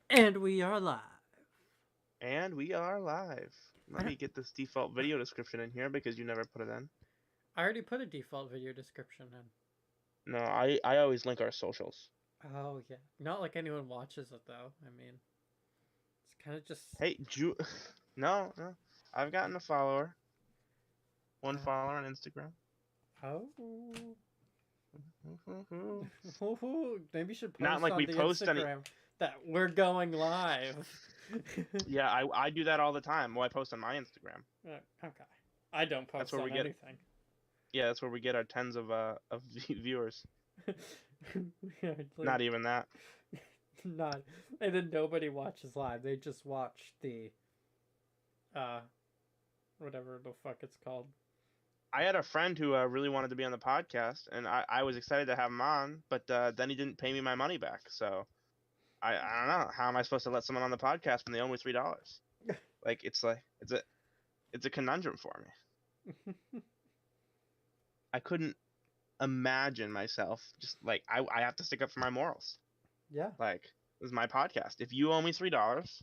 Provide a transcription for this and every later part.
And we are live. And we are live. I, Let don't, me get this default video description in here because you never put it in. I already put a default video description in. No, I always link our socials. Oh, yeah. Not like anyone watches it, though. I mean, it's kind of just. Hey, no. I've gotten a follower. One Uh, follower on Instagram. oh. Not Maybe you should post like on we the post any. Instagram that we're going live. Yeah, I do that all the time. Well, I post on my Instagram. Okay. I don't That's post where we on get. anything. Yeah, that's where we get our tens of viewers. Yeah, Not like, even that. not. And then nobody watches live. They just watch the. Uh, Whatever the fuck it's called. I had a friend who really wanted to be on the podcast, and I was excited to have him on, but then he didn't pay me my money back. So I don't know. How am I supposed to let someone on the podcast when they owe me $3? Like it's a conundrum for me. I couldn't imagine myself just like I have to stick up for my morals. Yeah. Like this is my podcast. If you owe me $3,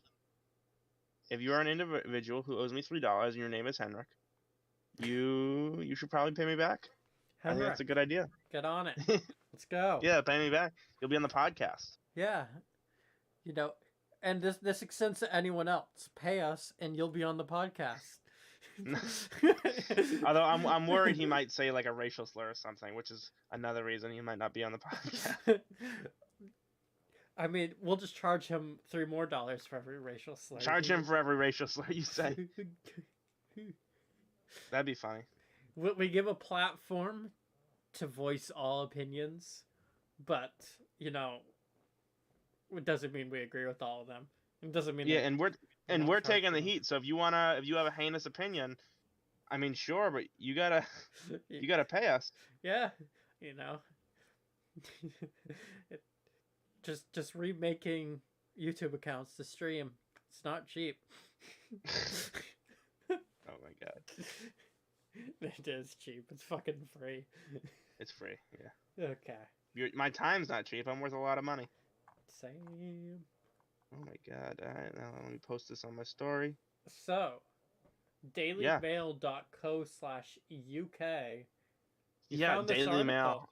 if you are an individual who owes me $3 and your name is Henrik, you should probably pay me back. I think that's Henrik, a good idea. get on it. Let's go. Yeah, pay me back. You'll be on the podcast. Yeah. You know, and this extends to anyone else. Pay us and you'll be on the podcast. Although I'm worried he might say like a racial slur or something, which is another reason he might not be on the podcast. I mean, we'll just charge him $3 more for every racial slur. Charge him for every racial slur you say. That'd be funny. We give a platform to voice all opinions, but it doesn't mean we agree with all of them. It doesn't mean Yeah, that and we're taking the heat. So if you have a heinous opinion, I mean, sure, but you gotta pay us. Yeah, you know, it, just remaking YouTube accounts to stream. It's not cheap. Oh my god, It is cheap. It's fucking free. it's free. Yeah, Okay. my time's not cheap. I'm worth a lot of money. Same. Oh my god. All right, now let me post this on my story. So, Yeah, dailymail.co/UK. You yeah, found this Daily article. Mail.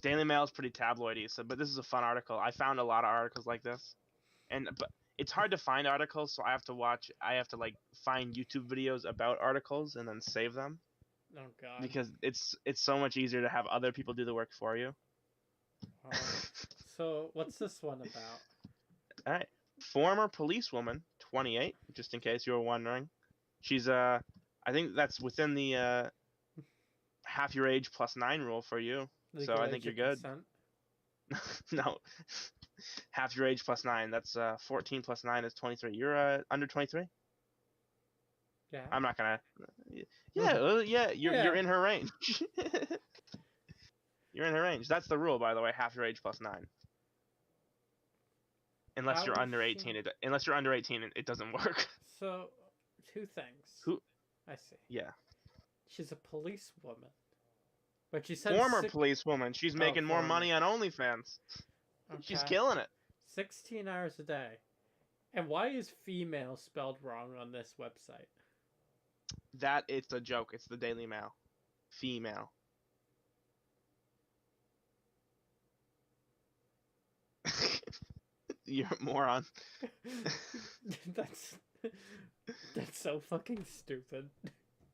Daily Mail is pretty tabloidy, so but this is a fun article. I found a lot of articles like this, but it's hard to find articles, so I have to like find YouTube videos about articles and then save them Oh God. because it's so much easier to have other people do the work for you. So, what's this one about? All right, former policewoman, 28, just in case you were wondering. She's I think that's within the half your age plus 9 rule for you, so Legal I think age you're of good. consent. No, half your age plus 9. That's 14 plus 9 is 23. You're under 23. Yeah. I'm not gonna. Yeah, yeah. You're Yeah. in her range. You're in her range. That's the rule, by the way. Half your age plus 9. Unless How you're is under she? 18, unless you're under 18, it doesn't work. So, two things. Who? I see. Yeah. She's a policewoman, but she said Former policewoman. She's making more former. money on OnlyFans. She's Okay. killing it. 16 hours a day. And why is female spelled wrong on this website? That it's a joke. It's the Daily Mail. Female. You're a moron. that's that's so fucking stupid.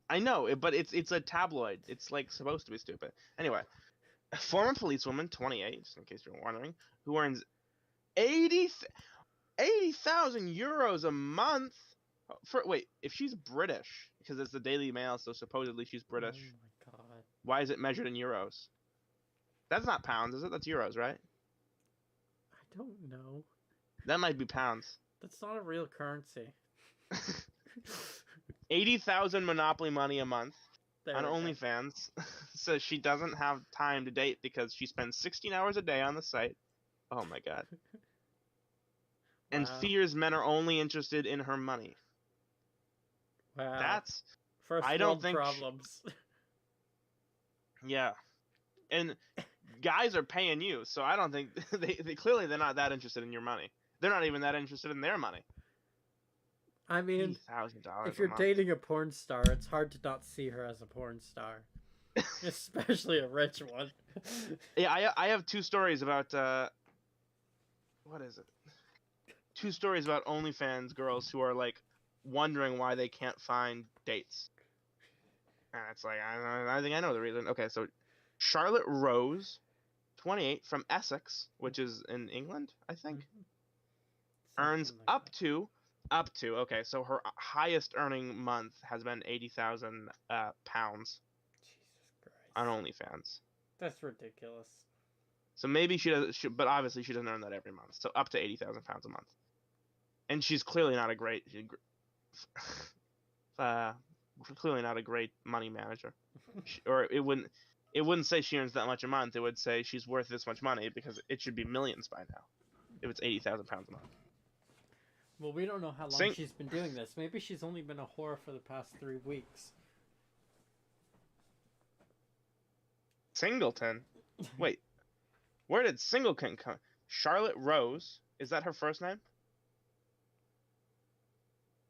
I know, but it's a tabloid. It's like supposed to be stupid. Anyway, a former policewoman, 28, just in case you're wondering, who earns 80,000 euros a month. If she's British, because it's the Daily Mail, so supposedly she's British. Oh my god. Why is it measured in euros? That's not pounds, is it? That's euros, right? I don't know. That might be pounds. That's not a real currency. 80,000 Monopoly money a month There on we go. OnlyFans. So she doesn't have time to date because she spends 16 hours a day on the site. Oh my god. And Wow. fears men are only interested in her money. Wow. That's First I don't world think problems. yeah. And guys are paying you, so I don't think they clearly they're not that interested in your money. They're not even that interested in their money. I mean, $80,000 if a you're month. dating a porn star, it's hard to not see her as a porn star, especially a rich one. Yeah, I have two stories about what is it? Two stories about OnlyFans girls who are like wondering why they can't find dates. And it's like I think I know the reason. Okay, so Charlotte Rose, 28, from Essex, which is in England, I think, earns Something like that. up to. Okay, so her highest earning month has been 80,000 pounds Jesus on Christ. OnlyFans. That's ridiculous. So maybe she does, but obviously she doesn't earn that every month. So up to 80,000 pounds a month, and she's clearly not a great, clearly not a great money manager, or it wouldn't say she earns that much a month. It would say she's worth this much money because it should be millions by now, if it's 80,000 pounds a month. Well, we don't know how long she's been doing this. Maybe she's only been a whore for the past 3 weeks. Singleton? Wait, where did Singleton come? Charlotte Rose? Is that her first name?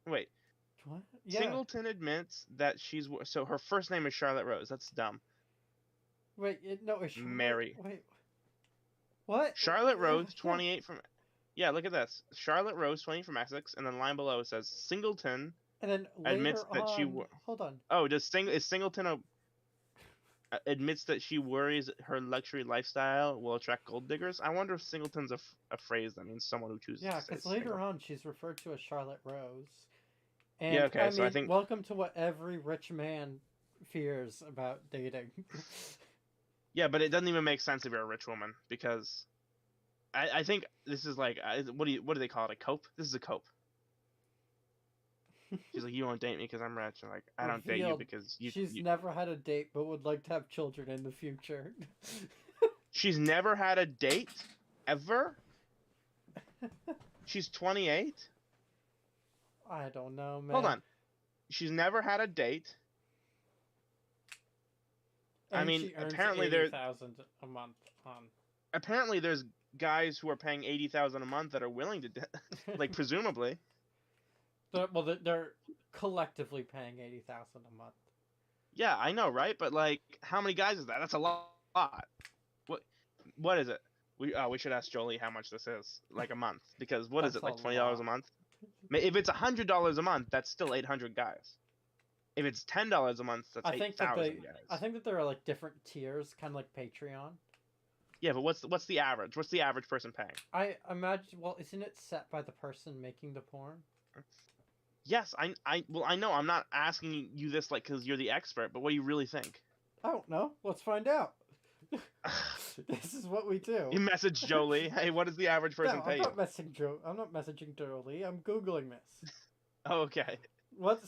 Wait. What? Yeah. Singleton admits that she's so her first name is Charlotte Rose. That's dumb. Wait, no, it's Mary. Wait. What? Charlotte Rose, 28 from. Yeah, look at this. Charlotte Rose, 20 from Essex, and then line below it says Singleton. And then admits that she. Hold on. Oh, is Singleton admits that she worries her luxury lifestyle will attract gold diggers? I wonder if Singleton's a phrase that means someone who chooses. Yeah, because later on she's referred to as Charlotte Rose. And yeah, okay, so I think. Welcome to what every rich man fears about dating. Yeah, but it doesn't even make sense if you're a rich woman because. I think this is like what do they call it, a cope? This is a cope. She's like, you won't date me because I'm rich. And like, I don't date you because she's never had a date but would like to have children in the future. She's never had a date ever. She's 28. I don't know, man. Hold on, she's never had a date. And I mean, she earns apparently $80,000 a month on. Apparently, there's guys who are paying 80,000 a month that are willing to, like, presumably. They're collectively paying 80,000 a month. Yeah, I know, right? But like, how many guys is that? That's a lot. What is it? We should ask Jolie how much this is, like a month, because what is it, like $20 a month? If it's $100 a month, that's still 800 guys. If it's $10 a month, that's 8,000 guys. I think that there are like different tiers, kind of like Patreon. Yeah, but what's the average? What's the average person paying? I imagine. Well, isn't it set by the person making the porn? Yes, I know. I'm not asking you this like because you're the expert, but what do you really think? I don't know. Let's find out. This is what we do. You message Jolie. Hey, what does the average person pay you? I'm not messaging Jolie. I'm googling this. Oh, okay.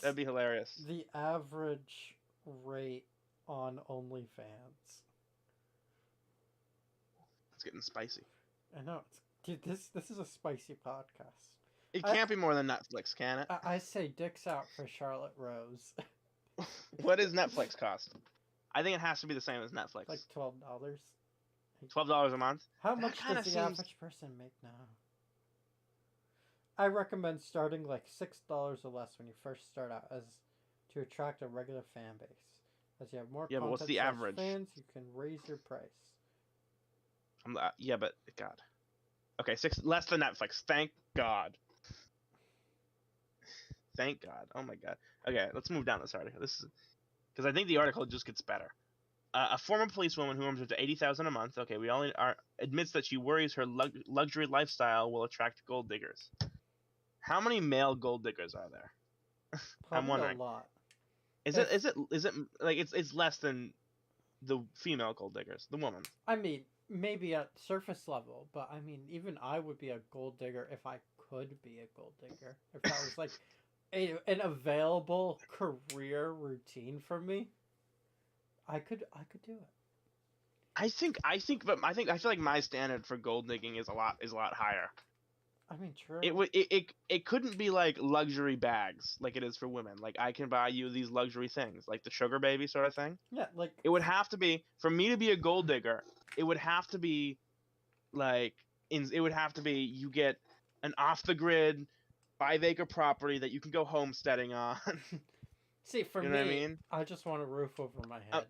That'd be hilarious. The average rate on OnlyFans? It's getting spicy. I know. Dude, this is a spicy podcast. It can't be more than Netflix, can it? I say dicks out for Charlotte Rose. What does Netflix cost? I think it has to be the same as Netflix. Like $12. $12 a month? How much does the average person make now? I recommend starting like $6 or less when you first start out, as to attract a regular fan base. As you have more but what's the average? fans, you can raise your price. Yeah, but God. Okay, less than Netflix. Thank God. Thank God. Oh my God. Okay, let's move down this article. This is because I think the article just gets better. A former policewoman who earns up to $80,000 a month. Okay, admits that she worries her luxury lifestyle will attract gold diggers. How many male gold diggers are there? I'm wondering. A lot. Is it like it's less than the female gold diggers, the woman? I mean, maybe at surface level, but I mean, even I would be a gold digger if I could be a gold digger. If that was like an available career routine for me, I could do it. I feel like my standard for gold digging is a lot higher. I mean, true. It couldn't be like luxury bags like it is for women. Like I can buy you these luxury things, like the sugar baby sort of thing. Yeah, like it would have to be for me to be a gold digger. It would have to be like it would have to be you get an off the grid 5-acre property that you can go homesteading on. See, for You me, know what I mean? I just want a roof over my A, head.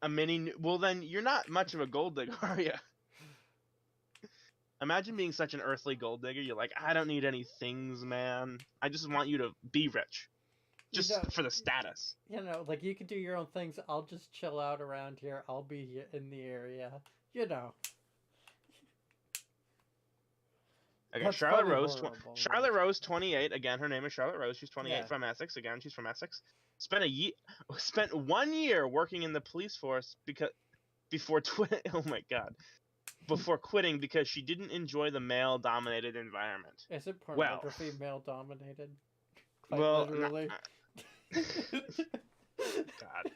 a mini. Well, then you're not much of a gold digger, are you? Imagine being such an earthly gold digger. You're like, I don't need any things, man. I just want you to be rich, You just know, for the status. like you can do your own things. I'll just chill out around here. I'll be in the area. You know. Okay, That's Charlotte probably Rose. horrible. Charlotte Rose, 28. Again, her name is Charlotte Rose. She's 28 Yeah. from Essex. Again, she's from Essex. Spent 1 year working in the police force before oh my god, before quitting because she didn't enjoy the male-dominated environment. Is it Well, pornography male-dominated? Quite well, literally. God.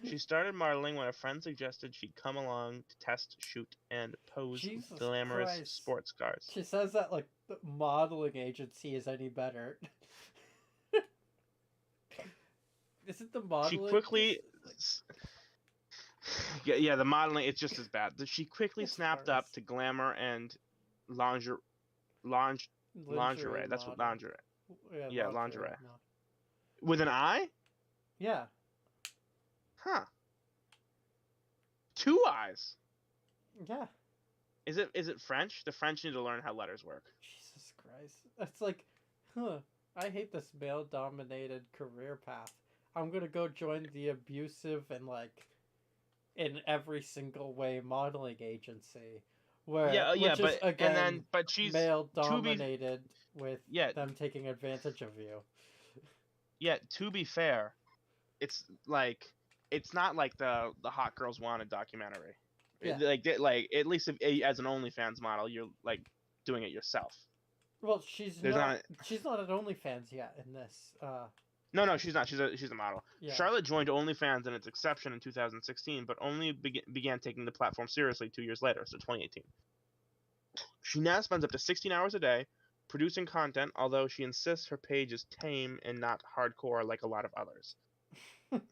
She started modeling when a friend suggested she'd come along to test, shoot, and pose Jesus glamorous Christ. sports cars. She says that like the modeling agency is any better. Isn't the modeling? She quickly, yeah, the modeling it's just as bad. She quickly snapped up to glamour and lingerie. That's what lingerie. Yeah, lingerie. With an I? Yeah. Huh. 2 eyes. Yeah. Is it French? The French need to learn how letters work. Jesus Christ. It's like, I hate this male-dominated career path. I'm gonna go join the abusive and like, in every single way modeling agency, where but she's male-dominated with them taking advantage of you. Yeah, to be fair, it's not like the Hot Girls Wanted documentary. Yeah. Like at least as an OnlyFans model, you're like doing it yourself. Well, she's not at OnlyFans yet in this. No, she's not. She's a model. Yeah. Charlotte joined OnlyFans in its inception in 2016, but only began taking the platform seriously 2 years later, so 2018. She now spends up to 16 hours a day producing content, although she insists her page is tame and not hardcore like a lot of others.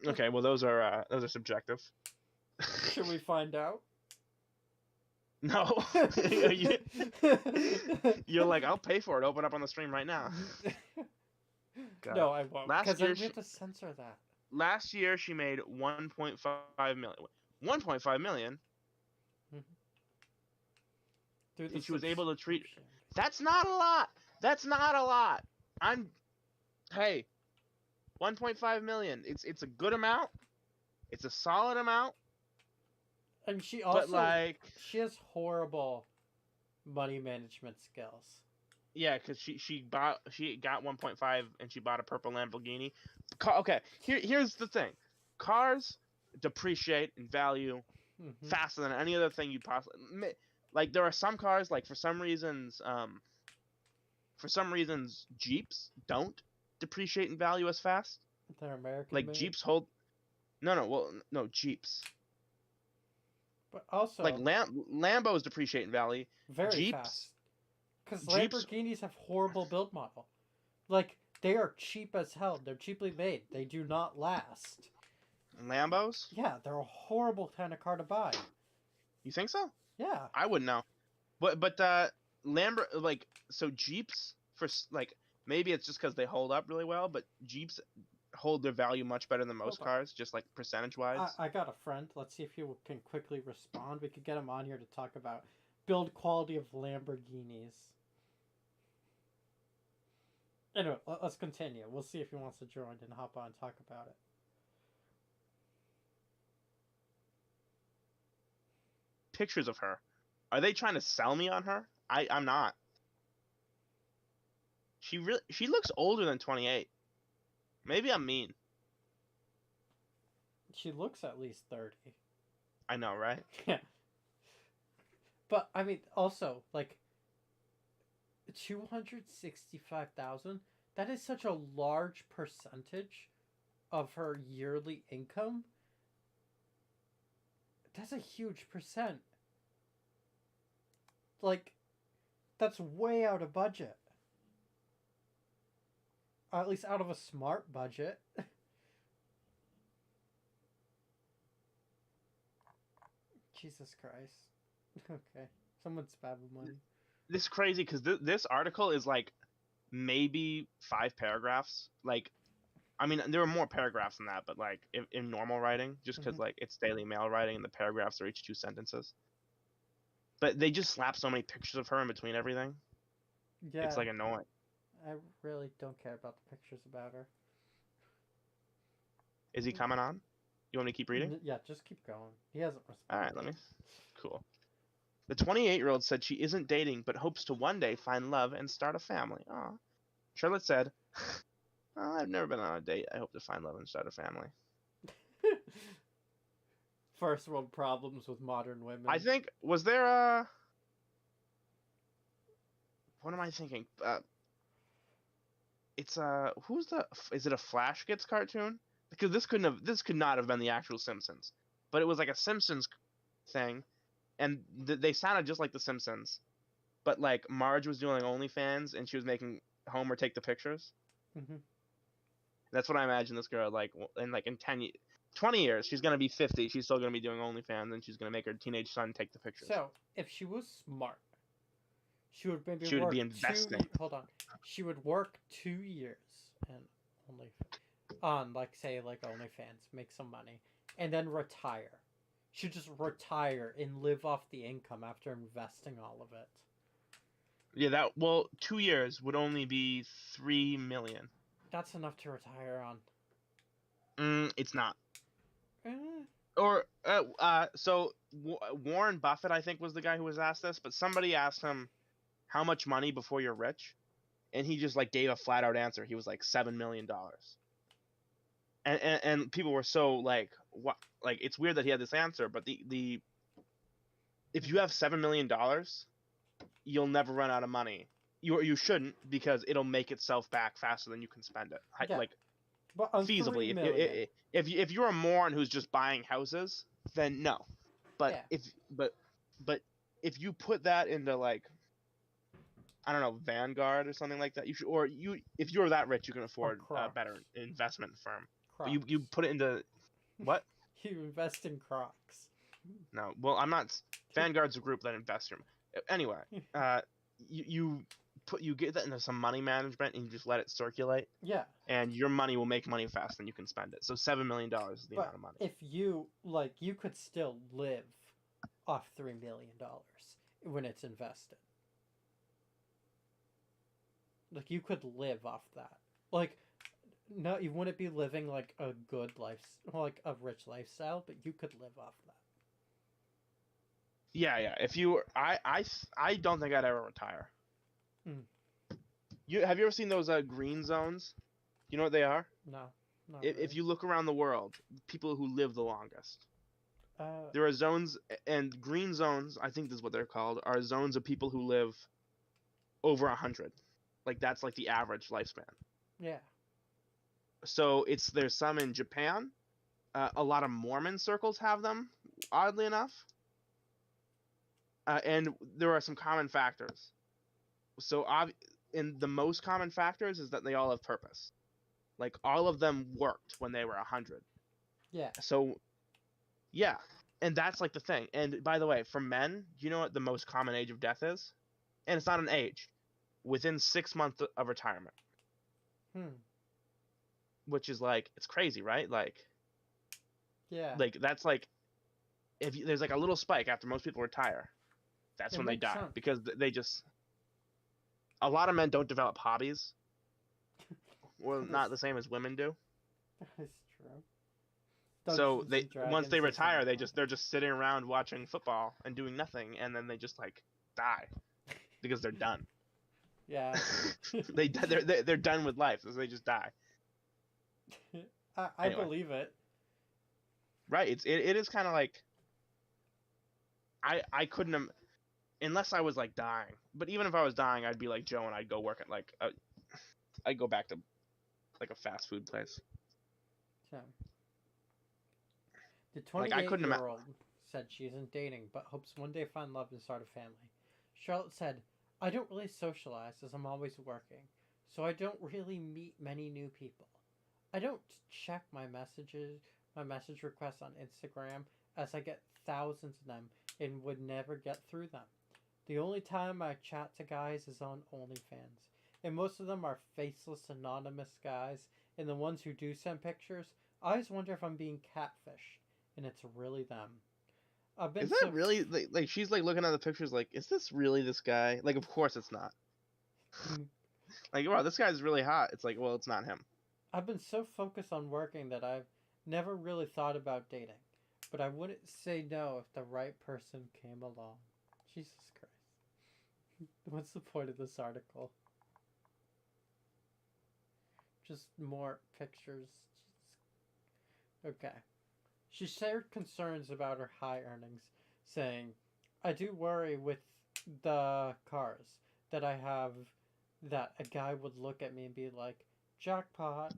Okay, well those are subjective. Should we find out? No. You're like, I'll pay for it. Open up on the stream right now. God. No, I won't. Because we have to censor that. Last year, she made 1.5 million. 1.5 million. Dude, and she was able to treat. That's not a lot. That's not a lot. Hey, 1.5 million. It's a good amount. It's a solid amount. And she also she has horrible money management skills. Yeah, because she got 1.5 and she bought a purple Lamborghini. Okay, here's the thing: cars depreciate in value faster than any other thing you possibly like. There are some cars like for some reasons Jeeps don't depreciate in value as fast. They're American. Like made. Jeeps hold. No, Jeeps. But also like Lambos depreciate in value. Very Jeeps, fast. Because Lamborghinis have horrible build model. Like, they are cheap as hell. They're cheaply made. They do not last. Lambos? Yeah, they're a horrible kind of car to buy. You think so? Yeah. I wouldn't know. But so Jeeps, for like, maybe it's just because they hold up really well, but Jeeps hold their value much better than most cars, just like percentage-wise. I got a friend. Let's see if you can quickly respond. We could get him on here to talk about build quality of Lamborghinis. Anyway, let's continue. We'll see if he wants to join and hop on and talk about it. Pictures of her. Are they trying to sell me on her? I'm not. She looks older than 28. Maybe I'm mean. She looks at least 30. I know, right? Yeah. But I mean, also like 265,000. That is such a large percentage of her yearly income. That's a huge percent. Like, that's way out of budget. Or at least out of a smart budget. Jesus Christ. Okay. Someone's spamming money. this is crazy because this article is like maybe 5 paragraphs. Like, I mean, there are more paragraphs than that, but like in normal writing, just because Mhm. like it's Daily Mail writing and the paragraphs are each 2 sentences. But they just slap so many pictures of her in between everything. It's Yeah, like annoying. I really don't care about the pictures about her. Is he coming on? You want me to keep reading? Yeah, just keep going. He hasn't All responded. right, let me. Cool. The 28-year-old said she isn't dating, but hopes to one day find love and start a family. Aw. Charlotte said, "Oh, I've never been on a date. I hope to find love and start a family." First world problems with modern I women. think was there a. What am I thinking? It's who's the? Is it a Flash Gets cartoon? Because this could not have been the actual Simpsons, but it was like a Simpsons thing, and they sounded just like the Simpsons, but like Marge was doing OnlyFans and she was making Homer take the pictures. Hmm. That's what I imagine this girl like in 20 years she's gonna be 50. She's still gonna be doing OnlyFans and she's gonna make her teenage son take the pictures. So, if she was smart, she would maybe She would work be investing. Hold on. She would work 2 years and only on like say like OnlyFans, make some money, and then retire. She'd just retire and live off the income after investing all of it. Yeah, 2 years would only be 3 million. That's enough to retire on. It's not. Eh, Or Warren Buffett, I think, was the guy who was asked this, but somebody asked him how much money before you're rich, and he just like gave a flat out answer. He was like $7 million, and people were so like, what? Like, it's weird that he had this answer, but the if you have $7 million, you'll never run out of money. You shouldn't, because it'll make itself back faster than you can spend it. yeah, Like, but on feasibly, 3 million. if you're a moron who's just buying houses, then no. But Yeah. but if you put that into like, I don't know, Vanguard or something like that, if you're that rich, you can afford a Crocs. better investment firm. But Crocs. you put it into what? You invest in Crocs. No, well, I'm not. Vanguard's a group that invests your. Anyway, uh, you get that into some money management and you just let it circulate, Yeah, and your money will make money faster than you can spend it. So $7 million is the amount but of money. if you like, you could still live off $3 million when it's invested. Like you could live off that. Like no, you wouldn't be living like a good life, like a rich lifestyle, but you could live off that. Yeah. If you, I don't think I'd ever retire. Mm. Have you ever seen those green zones? You know what they are? No, not If really. you look around the world, people who live the longest. Uh, There are zones, and green zones, I think this is what they're called, are zones of people who live over 100. Like, that's like the average lifespan. yeah. So there's some in Japan. A lot of Mormon circles have them, oddly enough. And there are some common factors. So, in the most common factors is that they all have purpose. Like, all of them worked when they were 100. Yeah. So, yeah. And that's like the thing. And by the way, for men, do you know what the most common age of death is? And it's not an age. Within 6 months of retirement. Which is like, it's crazy, right? Like, Yeah. like that's like, there's like a little spike after most people retire. That's It when they makes die, sense. because they just, a lot of men don't develop hobbies. Well, not the same as women do. That's true. So Dungeons and once they Dragons isn't retire, fun. they're just sitting around watching football and doing nothing, and then they just like die because they're done. Yeah. they're done with life, so they just die. I Anyway. believe it. Right? It is kind of like, I couldn't have, unless I was like dying. But even if I was dying, I'd be like Joe and I'd go work at like I'd go back to like a fast food place. So, the Like, I couldn't 28-year-old said she isn't dating, but hopes one day find love and start a family. Charlotte said, "I don't really socialize as I'm always working, so I don't really meet many new people. I don't check my message requests on Instagram, as I get thousands of them and would never get through them. The only time I chat to guys is on OnlyFans. And most of them are faceless, anonymous guys. And the ones who do send pictures, I always wonder if I'm being catfished. And it's really them. I've been Is that so really like she's like looking at the pictures like, is this really this guy? Like, of course it's not. Like, wow, this guy's really hot. It's like, well, it's not him. I've been so focused on working that I've never really thought about dating. But I wouldn't say no if the right person came along. Jesus Christ. What's the point of this article? Just more pictures. Okay. She shared concerns about her high earnings, saying, I do worry with the cars that I have that a guy would look at me and be like, jackpot.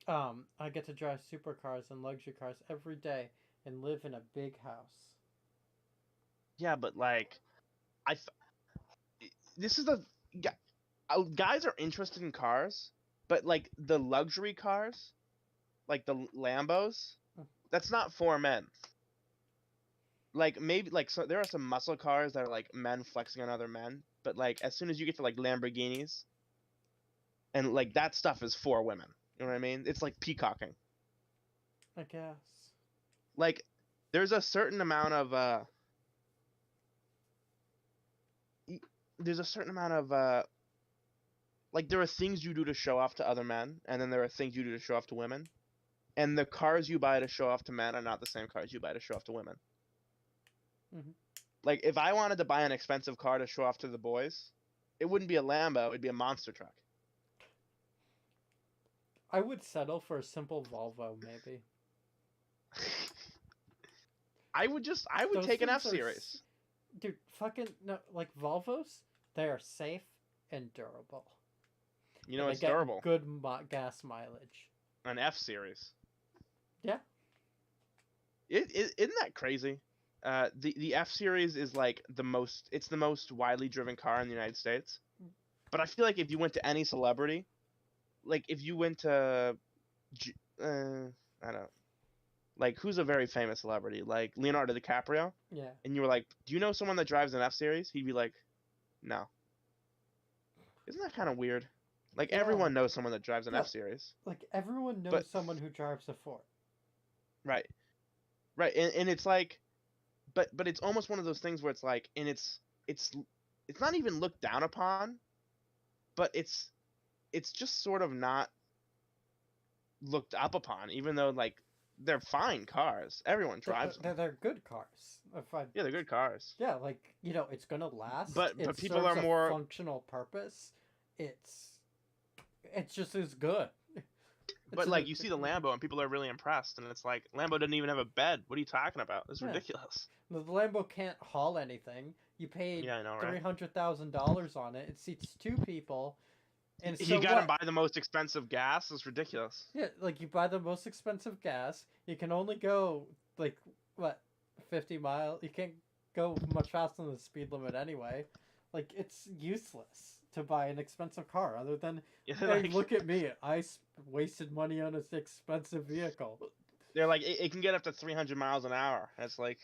I get to drive supercars and luxury cars every day and live in a big house. Yeah, but like, this is the guys are interested in cars, but like the luxury cars, like the Lambos, that's not for men. Like maybe like so there are some muscle cars that are like men flexing on other men, but like as soon as you get to like Lamborghinis and like that stuff is for women. You know what I mean? It's like peacocking. I guess. Like there's a certain amount of like there are things you do to show off to other men, and then there are things you do to show off to women. And the cars you buy to show off to men are not the same cars you buy to show off to women. Mm-hmm. Like if I wanted to buy an expensive car to show off to the boys, it wouldn't be a Lambo, it'd be a monster truck. I would settle for a simple Volvo, maybe. I would Those take an things F Series. Dude, fucking no, like Volvos, they are safe and durable. You know, and it's they get durable. Good gas mileage. An F Series. Yeah. Isn't that crazy? The F Series is like the most widely driven car in the United States. But I feel like if you went to any celebrity, like if you went to, I don't know, like who's a very famous celebrity, like Leonardo DiCaprio, Yeah. and you were like, do you know someone that drives an F Series? He'd be like, no. Isn't that kind of weird? Like Yeah. everyone knows someone that drives an Yeah. F Series. Like everyone knows But someone who drives a Ford. right, and it's like, but it's almost one of those things where it's like, and it's not even looked down upon, but it's just sort of not looked up upon, even though like they're fine cars. Everyone drives them. They're good cars. Yeah, they're good cars. Yeah, like it's gonna last. But it people serves are a more functional purpose. It's just as good. But like you see the Lambo and people are really impressed, and it's like Lambo didn't even have a bed. What are you talking about? It's ridiculous. The Lambo can't haul anything. You paid Yeah, I know, right? $300,000 on it. It seats 2 people. And You gotta buy the most expensive gas. It's ridiculous. Yeah, like you buy the most expensive gas. You can only go like 50 miles. You can't go much faster than the speed limit anyway. Like it's useless to buy an expensive car other than hey, look at me. I wasted money on an expensive vehicle. They're like it can get up to 300 miles an hour. That's like,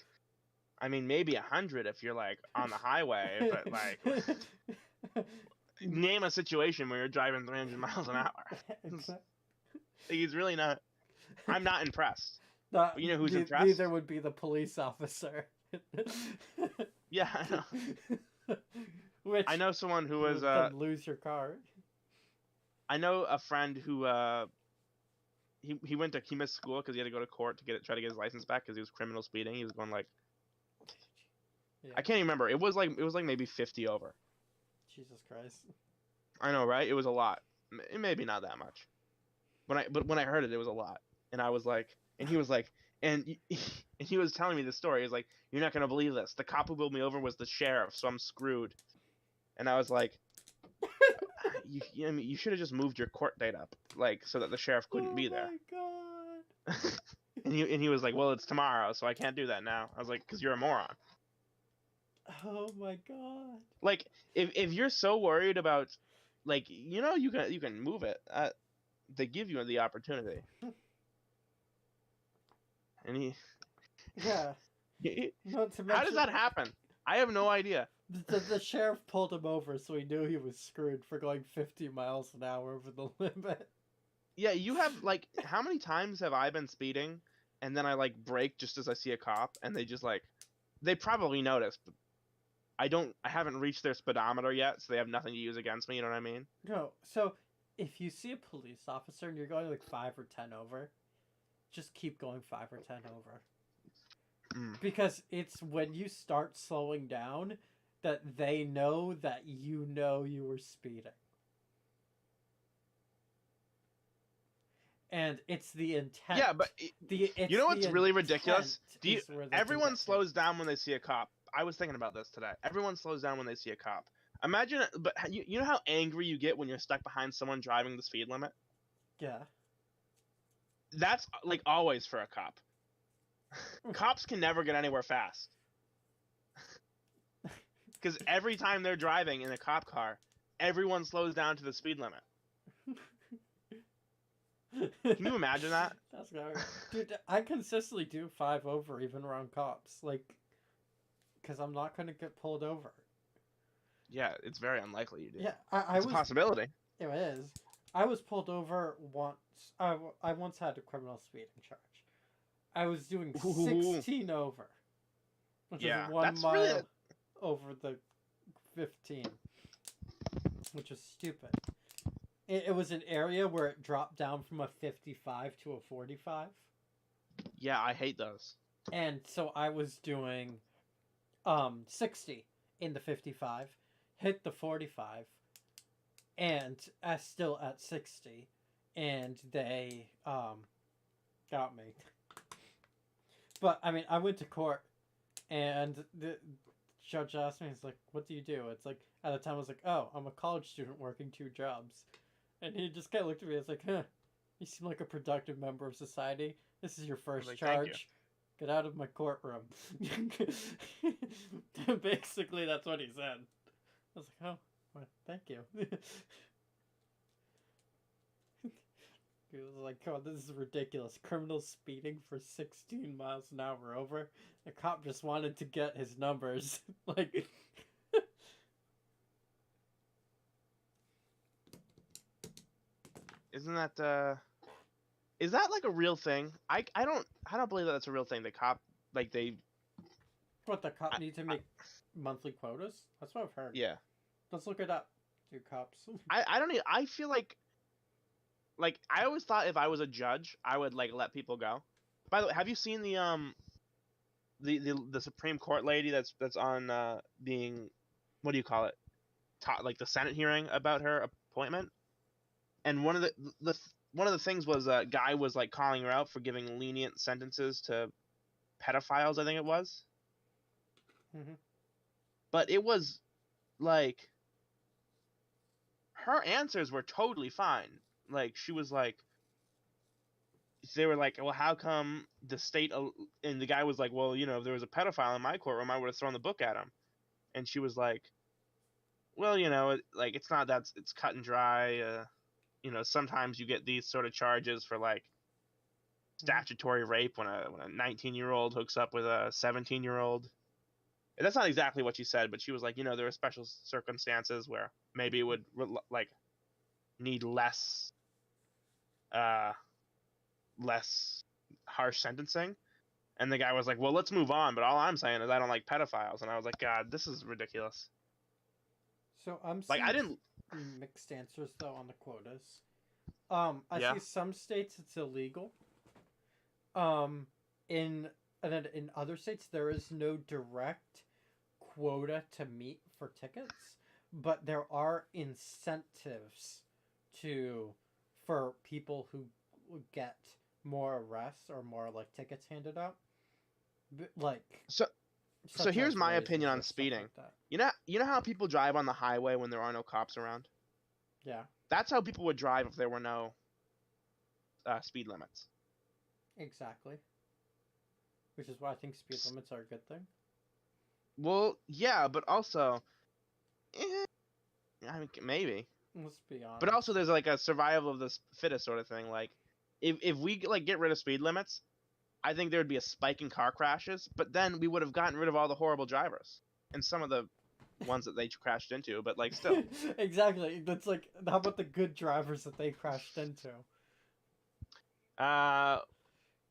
I mean, maybe 100 if you're like on the highway, but like name a situation where you're driving 300 miles an hour. He's really not. I'm not impressed. But you know who's impressed? Neither would be the police officer. Yeah, I know. Which I know someone who was lose your car. I know a friend who he missed school because he had to go to court to try to get his license back because he was criminal speeding. He was going like, I can't even remember. It was like maybe 50 over. Jesus Christ. I know, right? It was a lot. Maybe not that much. But when I heard it, it was a lot. And I was like, and he was like, and he was telling me this story. He was like, you're not gonna believe this. The cop who pulled me over was the sheriff, so I'm screwed. And I was like, you should have just moved your court date up, like so that the sheriff couldn't be there. Oh my god. and he was like, well, it's tomorrow, so I can't do that now. I was like, because you're a moron. Oh my god. Like if you're so worried about, like, you can move it. They give you the opportunity. And yeah. how does that happen? I have no idea. The sheriff pulled him over, so he knew he was screwed for going 50 miles an hour over the limit. Yeah, you have like how many times have I been speeding and then I like brake just as I see a cop and they just like they probably noticed, but I haven't reached their speedometer yet, so they have nothing to use against me, you know what I mean? No, so if you see a police officer and you're going like 5 or 10 over, just keep going 5 or 10 over. Mm. Because it's when you start slowing down that they know that you were speeding. And it's the intent. Yeah, but it's you know what's really ridiculous? Everyone get slows down when they see a cop. I was thinking about this today. Everyone slows down when they see a cop. Imagine, but you know how angry you get when you're stuck behind someone driving the speed limit? Yeah. That's like always for a cop. Cops can never get anywhere fast. Because every time they're driving in a cop car, everyone slows down to the speed limit. Can you imagine that? That's good. Dude, I consistently do 5 over even around cops. Like, because I'm not going to get pulled over. Yeah, it's very unlikely you do. Yeah, it's a possibility. It is. I was pulled over once. I once had a criminal speeding charge. I was doing 16 over. Which is 1 mile really over the 15. Which is stupid. It was an area where it dropped down from a 55 to a 45. Yeah, I hate those. And so I was doing 60 in the 55, hit the 45, and still at 60, and they got me. But I mean, I went to court, and the judge asked me, he's like, "What do you do?" It's like, at the time I was like, "Oh, I'm a college student working 2 jobs." And he just kind of looked at me and was like, "Huh, you seem like a productive member of society. This is your first charge. Get out of my courtroom." Basically, that's what he said. I was like, "Oh, well, thank you." He was like, "Oh, this is ridiculous. Criminal speeding for 16 miles an hour over. The cop just wanted to get his numbers." Like... Isn't that is that like a real thing? I don't believe that that's a real thing. The cop like they What, the cop need to make monthly quotas? That's what I've heard. Yeah. Let's look it up. Do cops. I don't even, I feel like I always thought if I was a judge, I would like let people go. By the way, have you seen the Supreme Court lady that's on being, what do you call it? Like the Senate hearing about her appointment? And one of the things was a guy was like calling her out for giving lenient sentences to pedophiles, I think it was. Mm-hmm. But it was like her answers were totally fine. Like she was like, they were like, well, how come the state? And the guy was like, well, you know, if there was a pedophile in my courtroom, I would have thrown the book at him. And she was like, well, you know, like it's not that, it's cut and dry. You know, sometimes you get these sort of charges for like statutory rape when a 19-year-old hooks up with a 17-year-old. And that's not exactly what she said, but she was like, you know, there are special circumstances where maybe it would like need less harsh sentencing. And the guy was like, well, let's move on, but all I'm saying is I don't like pedophiles. And I was like, God, this is ridiculous. So I'm like, I didn't mixed answers though on the quotas. I see some states it's illegal. In other states there is no direct quota to meet for tickets, but there are incentives for people who get more arrests or more like tickets handed out. Like so here's my opinion on speeding. Like you know how people drive on the highway when there are no cops around? Yeah. That's how people would drive if there were no speed limits. Exactly. Which is why I think speed limits are a good thing. Well, yeah, but also, I mean, maybe. Let's be honest. But also, there's like a survival of the fittest sort of thing. Like, if we like get rid of speed limits, I think there would be a spike in car crashes. But then we would have gotten rid of all the horrible drivers. and some of the ones that they crashed into, but like still. Exactly. That's like, how about the good drivers that they crashed into?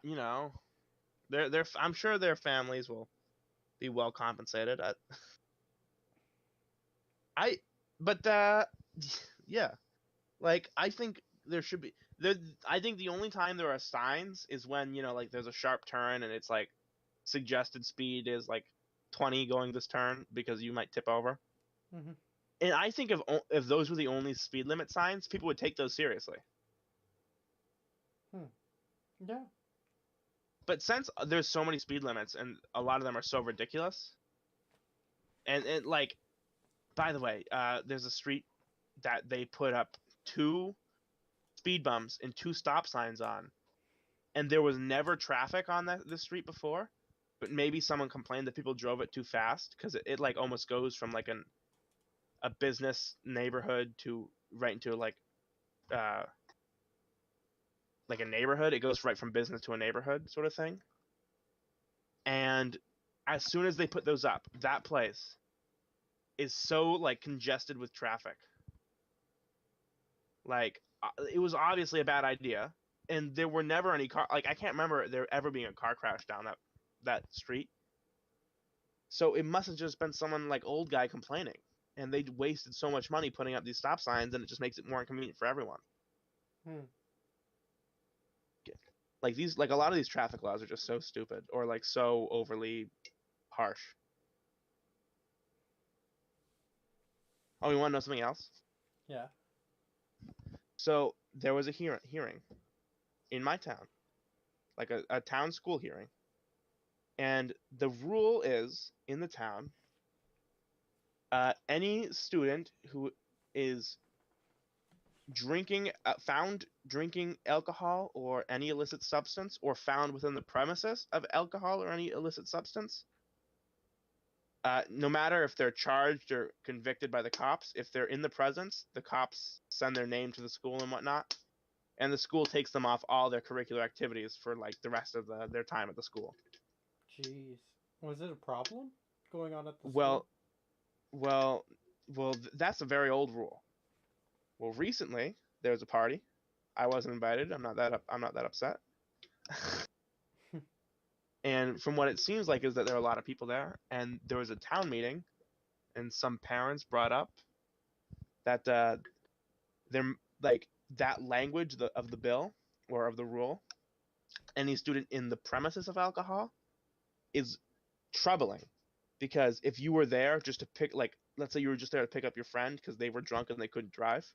You know, I'm sure their families will be well compensated. I but yeah, like I think there should be there. I think the only time there are signs is when like there's a sharp turn and it's like suggested speed is like 20 going this turn because you might tip over. Mm-hmm. And I think if those were the only speed limit signs, people would take those seriously. Yeah. But since there's so many speed limits and a lot of them are so ridiculous, and like, by the way, there's a street that they put up 2 speed bumps and 2 stop signs on, and there was never traffic on this street before, but maybe someone complained that people drove it too fast because it like almost goes from like a business neighborhood to right into like a neighborhood. It goes right from business to a neighborhood sort of thing. And as soon as they put those up, that place is so like congested with traffic. Like it was obviously a bad idea, and there were never any car. Like I can't remember there ever being a car crash down that street. So it must have just been someone like old guy complaining, and they wasted so much money putting up these stop signs, and it just makes it more inconvenient for everyone. Like a lot of these traffic laws are just so stupid or like so overly harsh. Oh, you want to know something else? Yeah. So there was a hearing in my town, like a town school hearing, and the rule is in the town, any student who is found drinking alcohol or any illicit substance, or found within the premises of alcohol or any illicit substance, no matter if they're charged or convicted by the cops, if they're in the presence, the cops send their name to the school and whatnot, and the school takes them off all their curricular activities for like the rest of their time at the school. Jeez. Was it a problem going on at the Well, school? that's a very old rule. Well, recently there was a party. I wasn't invited. I'm not that upset. And from what it seems like is that there are a lot of people there, and there was a town meeting, and some parents brought up that they're like that language of the bill or of the rule, any student in the premises of alcohol, is troubling, because if you were there just to pick, like, let's say you were just there to pick up your friend because they were drunk and they couldn't drive,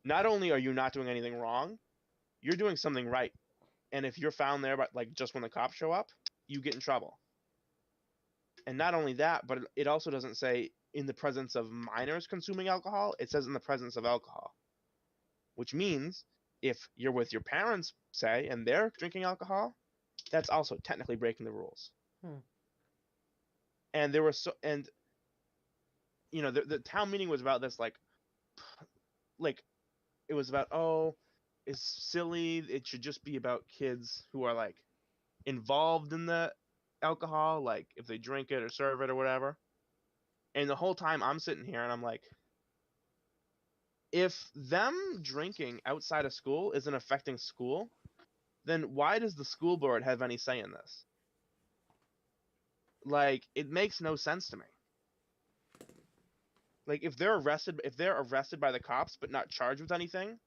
not only are you not doing anything wrong, you're doing something right. And if you're found there, but like just when the cops show up, you get in trouble. And not only that, but it also doesn't say in the presence of minors consuming alcohol. It says in the presence of alcohol, which means if you're with your parents, say, and they're drinking alcohol, that's also technically breaking the rules. And there was the town meeting was about this, like it was about, oh, it's silly. It should just be about kids who are like involved in the alcohol, like if they drink it or serve it or whatever. And the whole time I'm sitting here and I'm like, if them drinking outside of school isn't affecting school, then why does the school board have any say in this? Like, it makes no sense to me. Like, if they're arrested by the cops but not charged with anything,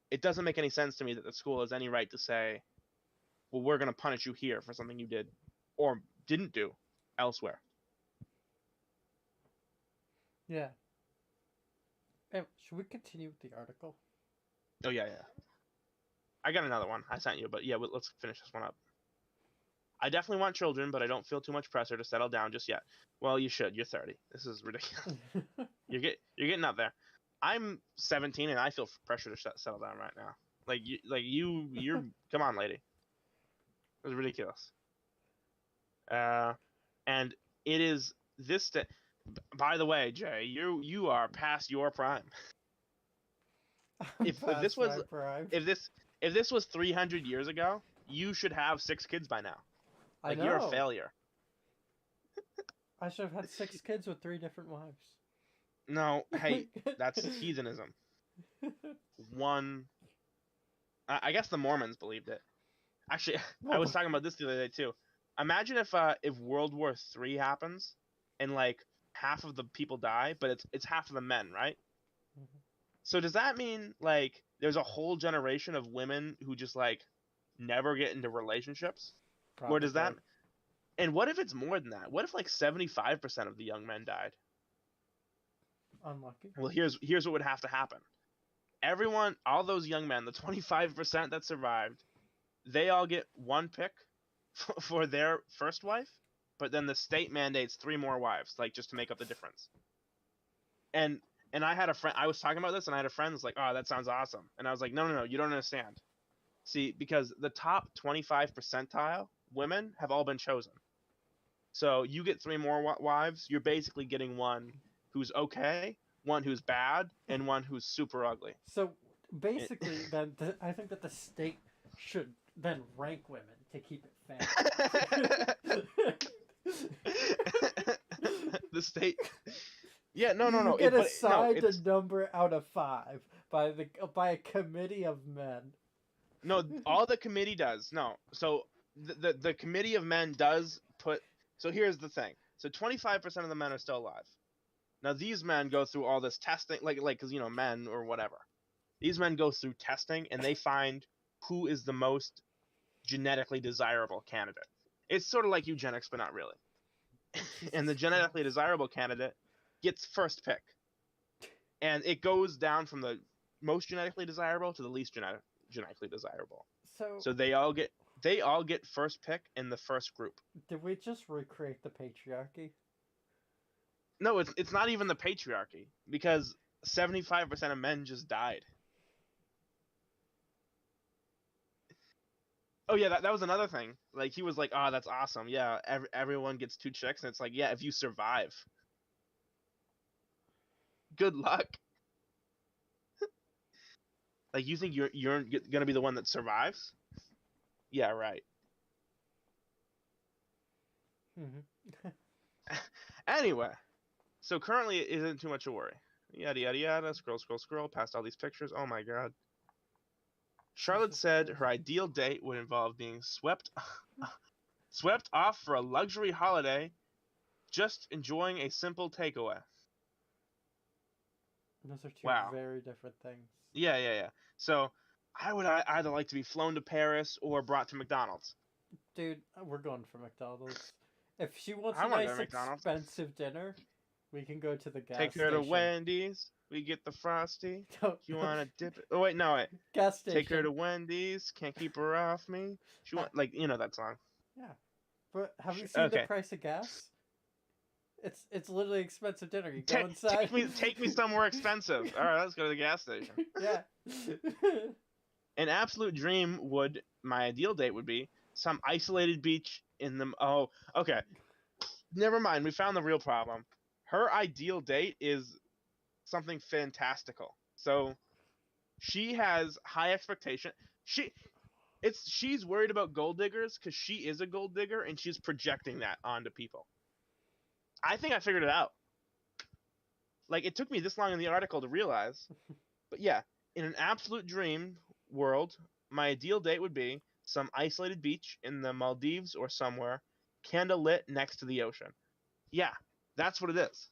it doesn't make any sense to me that the school has any right to say, well, we're going to punish you here for something you did or didn't do elsewhere. Yeah. Hey, should we continue with the article? Oh, yeah. I got another one I sent you, but yeah, let's finish this one up. I definitely want children, but I don't feel too much pressure to settle down just yet. Well, you should. You're 30. This is ridiculous. You're getting up there. I'm 17 and I feel pressure to settle down right now. You're come on, lady. It was ridiculous. And it is this. By the way, Jay, you are past your prime. If this was 300 years ago, you should have 6 kids by now. Like, you're a failure. I should have had 6 kids with 3 different wives. No, hey, that's heathenism. One, I guess the Mormons believed it. Actually, I was talking about this the other day too. Imagine if World War III happens and like half of the people die, but it's half of the men, right? Mhm. So does that mean like there's a whole generation of women who just like never get into relationships? Or does that? Probably. And what if it's more than that? What if like 75% of the young men died? Unlucky. Well, here's what would have to happen. Everyone, all those young men, the 25% that survived, they all get one pick for their first wife, but then the state mandates 3 more wives, like just to make up the difference. And I had a friend. I was talking about this, and I had a friend who's like, "Oh, that sounds awesome," and I was like, "No, you don't understand. See, because the top 25 percentile women have all been chosen. So you get 3 more wives. You're basically getting one who's okay, one who's bad, and one who's super ugly." So It- basically, then I think that the state should then rank women to keep it fair. The state. Yeah, no, You get but no, assigned a it's number out of 5 by a committee of men. no. All the committee does, no. So the committee of men does put. So here's the thing. So 25% of the men are still alive. Now these men go through all this testing, like because men or whatever. These men go through testing and they find who is the most genetically desirable candidate. It's sort of like eugenics, but not really. And the Jesus genetically Christ. desirable candidate gets first pick, and it goes down from the most genetically desirable to the least genetically desirable. So So they all get first pick in the first group. did we just recreate the patriarchy? No, it's not even the patriarchy because 75% of men just died. Oh yeah, that was another thing. Like he was like, "Oh, that's awesome. Yeah, everyone gets 2 chicks." And it's like, "Yeah, if you survive. Good luck." Like you think you're going to be the one that survives? Yeah, right. Mm-hmm. Anyway, so currently it isn't too much a worry. Yada yada yada. Scroll past all these pictures. Oh my god. Charlotte Jesus said Christ. her ideal date would involve being swept off for a luxury holiday, just enjoying a simple takeaway. Those are two Wow. very different things. Yeah. So I would either like to be flown to Paris or brought to McDonald's. Dude, we're going for McDonald's. If she wants I a want to go nice to McDonald's. expensive dinner, we can go to the Take gas her to station. Wendy's. We get the frosty. No, You want to dip it? Oh wait, no wait. gas Take her station. to Wendy's. Can't keep her off me. She want that song. Yeah. But have you seen the Okay. price of gas? It's literally expensive dinner. You go Take inside. take me somewhere expensive. All right, let's go to the gas station. Yeah. An absolute dream my ideal date would be some isolated beach in the. Oh, okay. Never mind. We found the real problem. Her ideal date is something fantastical. So she has high expectation. She's worried about gold diggers because she is a gold digger and she's projecting that onto people. I think I figured it out. Like it took me this long in the article to realize. But yeah, in an absolute dream world, my ideal date would be some isolated beach in the Maldives or somewhere, candle lit next to the ocean. Yeah, that's what it is.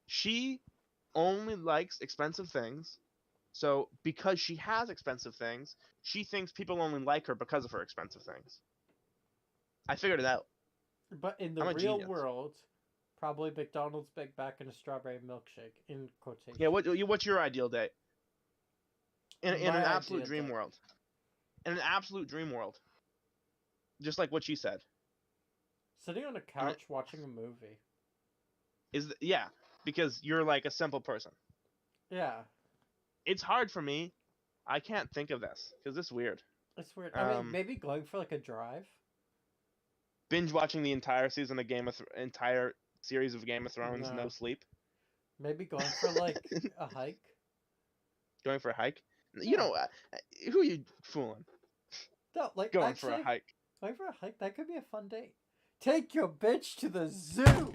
She only likes expensive things. So because she has expensive things, she thinks people only like her because of her expensive things. I figured it out. But in the I'm a real genius. world, probably McDonald's Big Mac and a strawberry milkshake in quotation. Yeah, what's your ideal date? In My an absolute ideal dream date. world. In an absolute dream world. Just like what she said. Sitting on a couch watching a movie. Yeah, because you're like a simple person. Yeah. It's hard for me. I can't think of this because this is weird. It's weird. I mean, maybe going for like a drive. Binge watching the entire season of entire series of Game of Thrones, no sleep. Maybe going for like a hike. Going for a hike. Yeah. You know, who are you fooling? No, like Going actually, for a hike. going for a hike, that could be a fun date. Take your bitch to the zoo.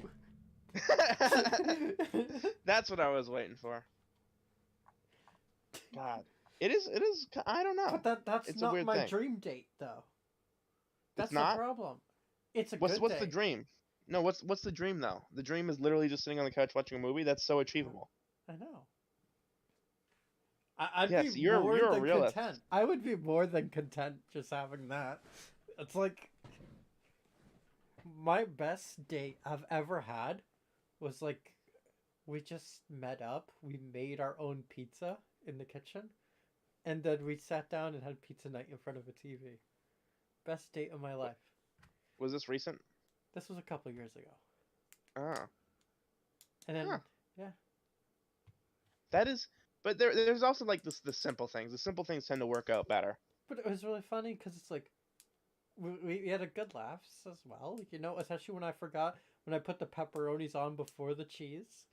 That's what I was waiting for. God, it is. I don't know. But that's It's a not weird my thing. dream date, though. It's That's the not. problem. It's a What's good the date. dream? No, what's the dream though? The dream is literally just sitting on the couch watching a movie. That's so achievable. I know. I'd Yes, be more you're a than realist. content. I would be more than content just having that. It's like my best date I've ever had was like we just met up. We made our own pizza in the kitchen, and then we sat down and had pizza night in front of a TV. Best date of my life. Was this recent? This was a couple years ago. Oh. And then, Huh. yeah. That is, but there's also like the simple things. The simple things tend to work out better. But it was really funny because it's like, we had a good laughs as well. You know, especially when I put the pepperonis on before the cheese.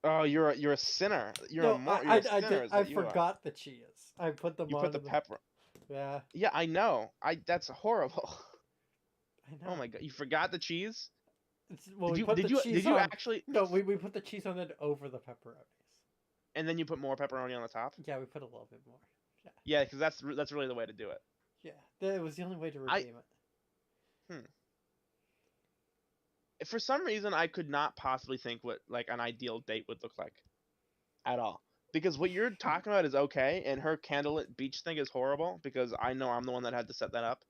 Oh, you're a sinner. You're No, a sinner. I forgot the cheese. I put them You on. put the pepper. Yeah. Yeah, I know. That's horrible. I know. Oh my god, you forgot the cheese? Well, Did you actually? No, we put the cheese on it over the pepperonis. And then you put more pepperoni on the top? Yeah, we put a little bit more. Yeah. Yeah, because that's really the way to do it. Yeah, it was the only way to redeem it. For some reason, I could not possibly think what like an ideal date would look like, at all. Because what you're talking about is okay, and her candlelit beach thing is horrible. Because I know I'm the one that had to set that up.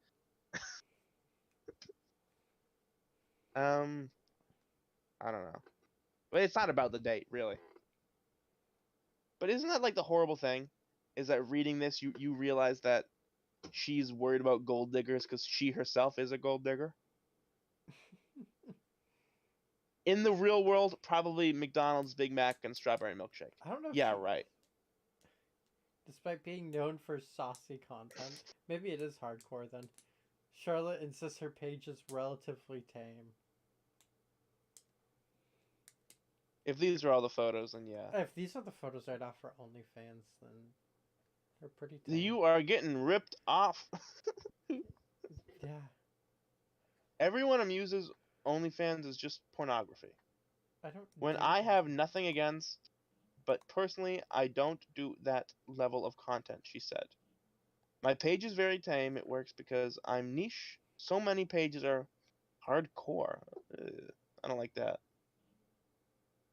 I don't know, but it's not about the date really. But isn't that like the horrible thing? Is that reading this, you realize that she's worried about gold diggers because she herself is a gold digger? In the real world, probably McDonald's, Big Mac, and strawberry milkshake. I don't know. Yeah, right. Despite being known for saucy content, maybe it is hardcore then. Charlotte insists her page is relatively tame. If these are all the photos, then yeah. If these are the photos right off for OnlyFans, then they're pretty tame. You are getting ripped off. Yeah. Everyone amuses OnlyFans is just pornography. When I have nothing against, but personally, I don't do that level of content, she said. My page is very tame. It works because I'm niche. So many pages are hardcore. I don't like that.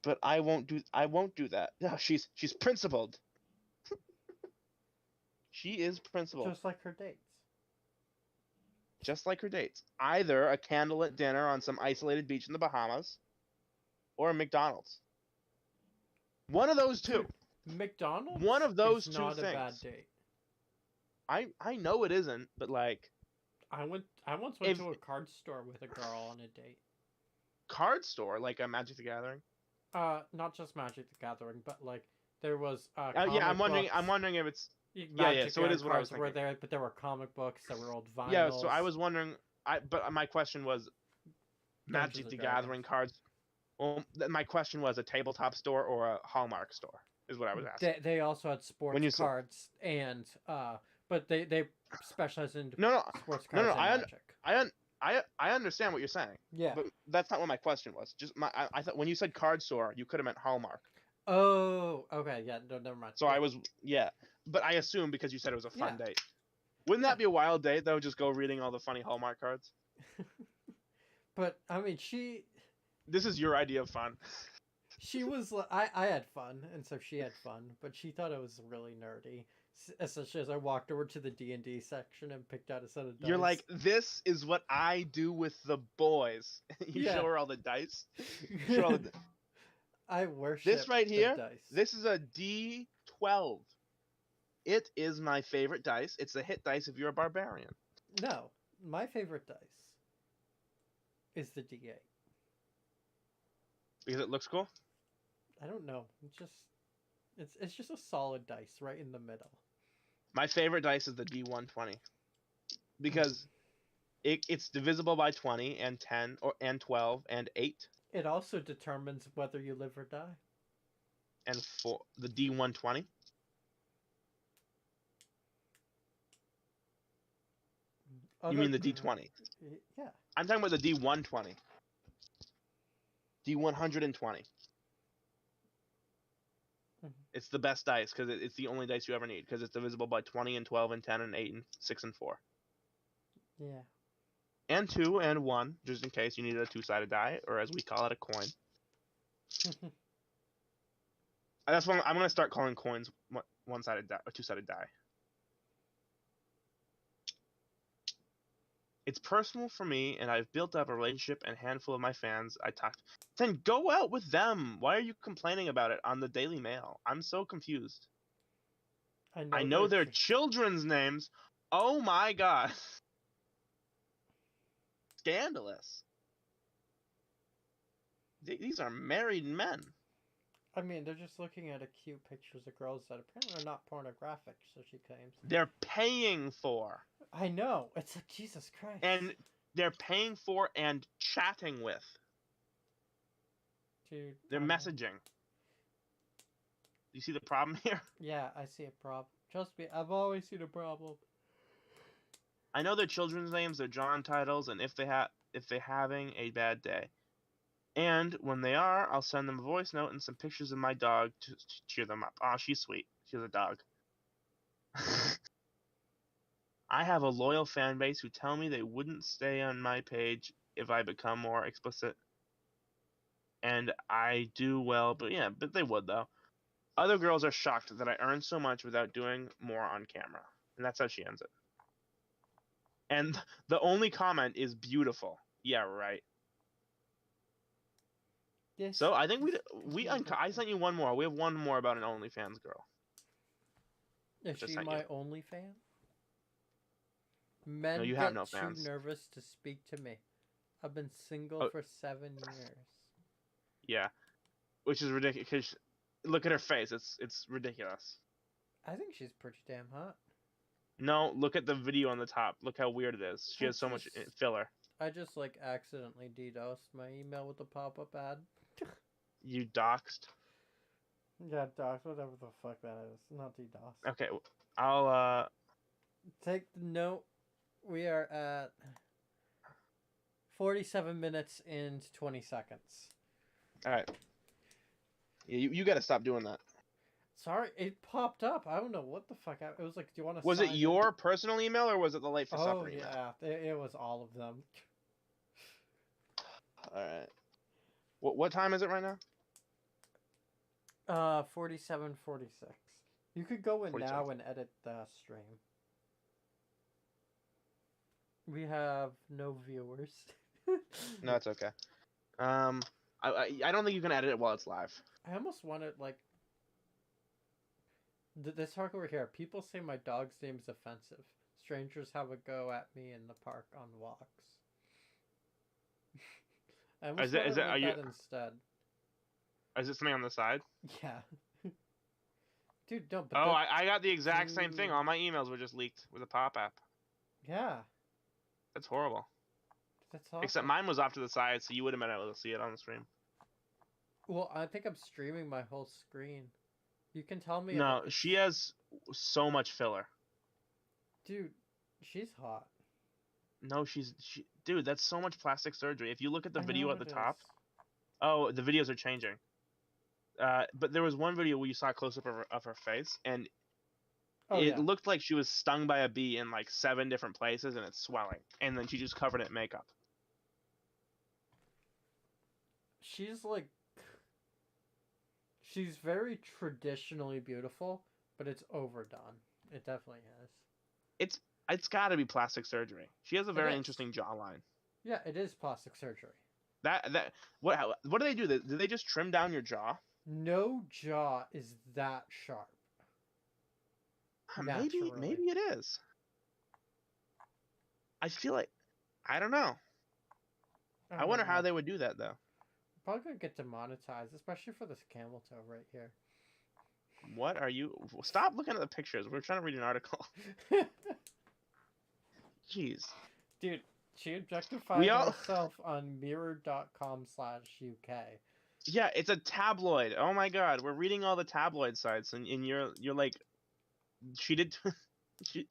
But I won't do that. No, she's principled. She is principled. Just like her dates. Just like her dates. Either a candlelit dinner on some isolated beach in the Bahamas, or a McDonald's. One of those two. McDonald's. One of those is two not things. a bad date. I know it isn't, but like. I once went to a card store with a girl on a date. Card store, like a Magic the Gathering. Not just Magic the Gathering, but like there was. Yeah, I'm wondering if it's. Magic so it is what I was were thinking. there, but there were comic books, there were old vinyls. Yeah, so I was wondering. But my question was, Magic the Gathering cards. Well, my question was a tabletop store or a Hallmark store is what I was asking. They also had sports cards and but they specialize in sports cards and Magic. I understand what you're saying. Yeah, but that's not what my question was. Just I thought when you said card store, you could have meant Hallmark. Oh, okay, yeah, no, never mind. So yeah. But I assume because you said it was a fun date. Wouldn't that be a wild date though? Just go reading all the funny Hallmark cards. But I mean, This is your idea of fun. She was. I had fun, and so she had fun. But she thought it was really nerdy. Especially as I walked over to the D&D section and picked out a set of dice. You're like, this is what I do with the boys. You show her all the dice. I worship this right here. dice. This is a D12. It is my favorite dice. It's a hit dice if you're a barbarian. No, my favorite dice is the D8. Because it looks cool? I don't know. It's just a solid dice right in the middle. My favorite dice is the D120. Because it's divisible by 20 and 10 and 12 and 8. It also determines whether you live or die. And for the D120? You mean the D20? Yeah. I'm talking about the D120. D120. It's the best dice because it's the only dice you ever need because it's divisible by 20 and 12 and 10 and 8 and 6 and 4. Yeah. And 2 and 1, just in case you needed a two-sided die, or as we call it, a coin. That's what I'm going to start calling coins one-sided die or two-sided die. It's personal for me, and I've built up a relationship and handful of my fans I talked. Then go out with them. Why are you complaining about it on the Daily Mail? I'm so confused. I know their children's names. Oh my god. Scandalous. These are married men. I mean, they're just looking at cute pictures of girls that apparently are not pornographic, so she claims. They're paying for. I know. It's like, Jesus Christ. And they're paying for and chatting with. Dude. They're messaging. You see the problem here? Yeah, I see a problem. Trust me, I've always seen a problem. I know their children's names, their John titles, and if they're having a bad day. And when they are, I'll send them a voice note and some pictures of my dog to cheer them up. Aw, she's sweet. She's a dog. I have a loyal fan base who tell me they wouldn't stay on my page if I become more explicit. And I do well, but they would though. Other girls are shocked that I earn so much without doing more on camera. And that's how she ends it. And the only comment is beautiful. Yeah, right. Yes. So I think I sent you one more. We have one more about an OnlyFans girl. Is she my only fan? Men no, you have no too fans. Nervous to speak to me. I've been single for 7 years. Yeah, which is ridiculous. Look at her face. It's ridiculous. I think she's pretty damn hot. No, look at the video on the top. Look how weird it is. She has so much filler. I just accidentally DDoSed my email with a pop-up ad. You doxed? Yeah, doxed, whatever the fuck that is. Not DDoS. Okay, I'll take the note. We are at 47 minutes and 20 seconds. Alright. Yeah, you gotta stop doing that. Sorry, it popped up. I don't know what the fuck. It was like, do you want to Was it your personal email or was it the Late for Supper email? Oh, yeah. It was all of them. Alright. What time is it right now? 47:46. You could go in 47. Now and edit the stream. We have no viewers. No, it's okay. I don't think you can edit it while it's live. I almost wanted this talk over here. People say my dog's name is offensive. Strangers have a go at me in the park on walks. I almost wanted that instead. Is it something on the side? Yeah. Dude, don't. Oh, I got the exact same thing. All my emails were just leaked with a pop-up. Yeah. That's horrible. That's awesome. Except mine was off to the side, so you would have been able to see it on the stream. Well, I think I'm streaming my whole screen. You can tell me. No, she has so much filler. Dude, she's hot. No, dude, that's so much plastic surgery. If you look at the video at the top. Oh, the videos are changing. But there was one video where you saw a close-up of her face, and it looked like she was stung by a bee in 7 different places, and it's swelling. And then she just covered it in makeup. She's very traditionally beautiful, but it's overdone. It definitely is. It's got to be plastic surgery. She has a very interesting jawline. Yeah, it is plastic surgery. What do they do? Do they just trim down your jaw? No jaw is that sharp. Maybe it is. I feel like I don't know. I wonder how they would do that though. Probably gonna get demonetized, especially for this camel toe right here. What are you? Stop looking at the pictures. We're trying to read an article. Jeez. Dude, she objectified herself on mirror.com/UK. Yeah, it's a tabloid. Oh my god, we're reading all the tabloid sites, and you're like, she did. She,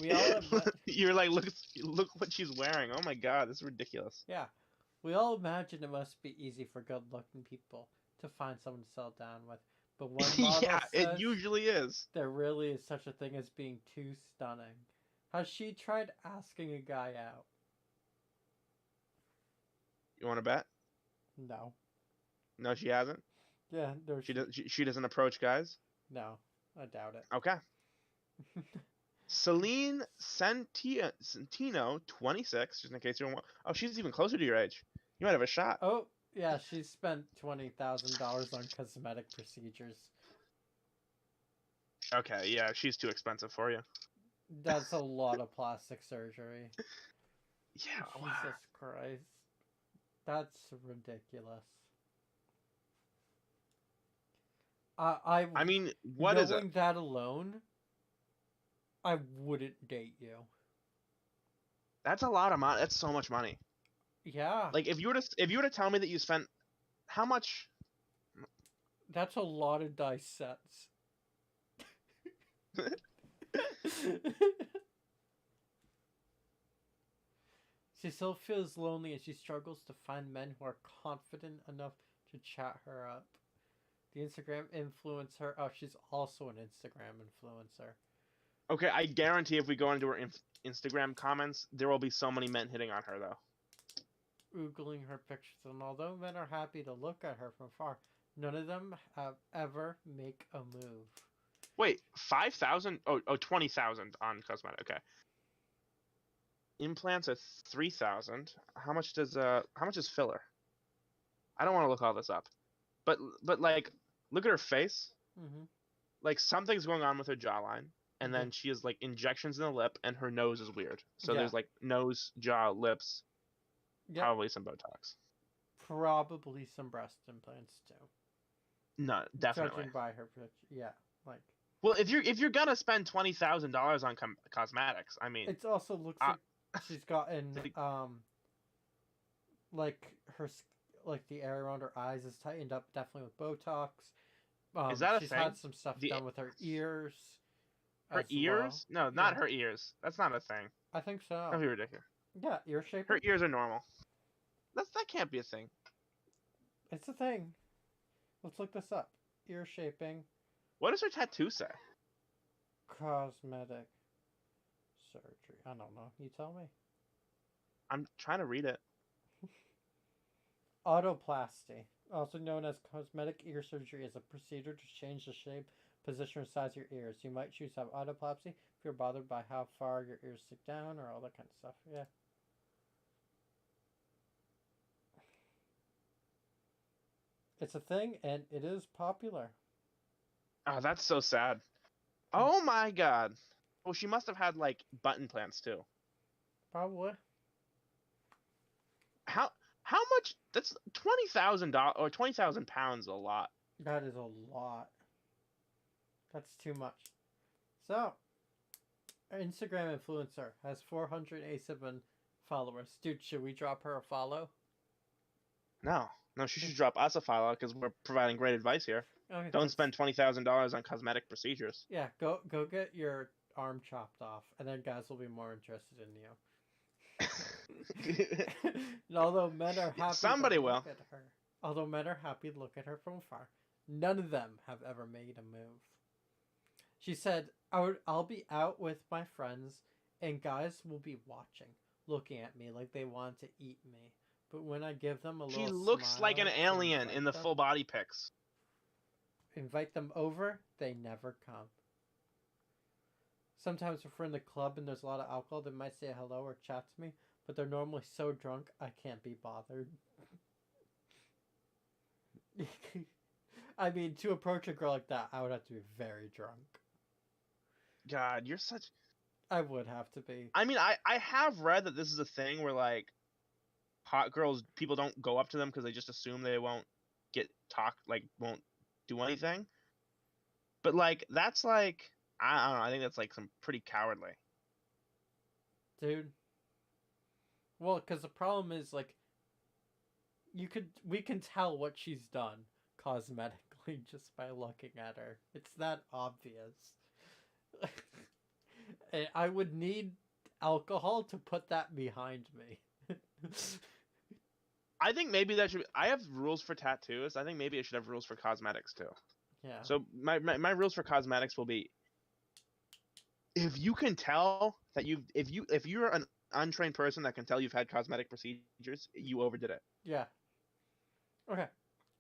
We all admit, you're like, look what she's wearing. Oh my god, this is ridiculous. yeah, we all imagine it must be easy for good-looking people to find someone to settle down with. But one model Yeah, it says usually is. there really is such a thing as being too stunning. Has she tried asking a guy out? You want to bet? No. No, she hasn't. Yeah, no, She doesn't approach guys. no, I doubt it. Okay. Celine Santino, 26, just in case you don't want. Oh, she's even closer to your age. You might have a shot. Oh, yeah, she spent $20,000 on cosmetic procedures. Okay, yeah, she's too expensive for you. That's a lot of plastic surgery. Yeah, wow. Jesus Christ. That's ridiculous. I mean, what is it? Knowing that alone, I wouldn't date you. That's a lot of money. That's so much money. Yeah. Like if you were to tell me that you spent how much? That's a lot of dice sets. She still feels lonely and she struggles to find men who are confident enough to chat her up. The Instagram influencer. Oh, she's also an Instagram influencer. Okay, I guarantee if we go into her Instagram comments, there will be so many men hitting on her though. Googling her pictures, and although men are happy to look at her from far, none of them have ever make a move. Wait, 5,000? Oh, 20,000 on cosmetic. Okay. Implants are 3,000. How much is filler? I don't want to look all this up. But like look at her face. Mm-hmm. Like something's going on with her jawline, and then she has like injections in the lip, and her nose is weird. So there's like nose, jaw, lips, probably some Botox. Probably some breast implants too. No, definitely. Judging by her picture, yeah, like. Well, if you're gonna spend $20,000 on cosmetics, I mean, it also looks like she's gotten like her the area around her eyes is tightened up definitely with Botox. Is that a she's thing? had some stuff done with her ears. Her ears? Well. No, not her ears. That's not a thing. I think so. That'd be ridiculous. Yeah, ear shape. Her ears are normal. That can't be a thing. It's a thing. Let's look this up. Ear shaping. What does her tattoo say? Cosmetic surgery. I don't know. You tell me. I'm trying to read it. Autoplasty, also known as cosmetic ear surgery, is a procedure to change the shape, position, or size of your ears. You might choose to have autoplasty if you're bothered by how far your ears stick down or all that kind of stuff. Yeah. It's a thing, and it is popular. Oh, that's so sad. Oh my god. Well, she must have had like butt implants too. Probably. How much? That's $20,000 or 20,000 pounds. A lot. That is a lot. That's too much. So, our Instagram influencer has 487 followers. Dude, should we drop her a follow? No, she should drop us a follow because we're providing great advice here. Okay, Don't spend $20,000 on cosmetic procedures. Yeah, go get your arm chopped off, and then guys will be more interested in you. Although men are happy Somebody will. Although men are happy to look at her from afar, none of them have ever made a move. She said, I'll be out with my friends, and guys will be watching, looking at me like they want to eat me. But when I give them a little She looks smile like an alien in the full body pics. Invite them over, they never come. Sometimes if we're in the club and there's a lot of alcohol, they might say hello or chat to me, but they're normally so drunk I can't be bothered. I mean, to approach a girl like that, I would have to be very drunk. God, you're such... I would have to be. I mean, I have read that this is a thing where, like, hot girls, people don't go up to them because they just assume they won't won't do anything. But, like, that's, like... I don't know. I think that's like some pretty cowardly. Dude. Well, because the problem is like, we can tell what she's done cosmetically just by looking at her. It's that obvious. I would need alcohol to put that behind me. I think maybe that should. I have rules for tattoos. I think maybe I should have rules for cosmetics too. Yeah. So my rules for cosmetics will be: if you can tell that if you're an untrained person that can tell you've had cosmetic procedures, you overdid it, Yeah. Okay.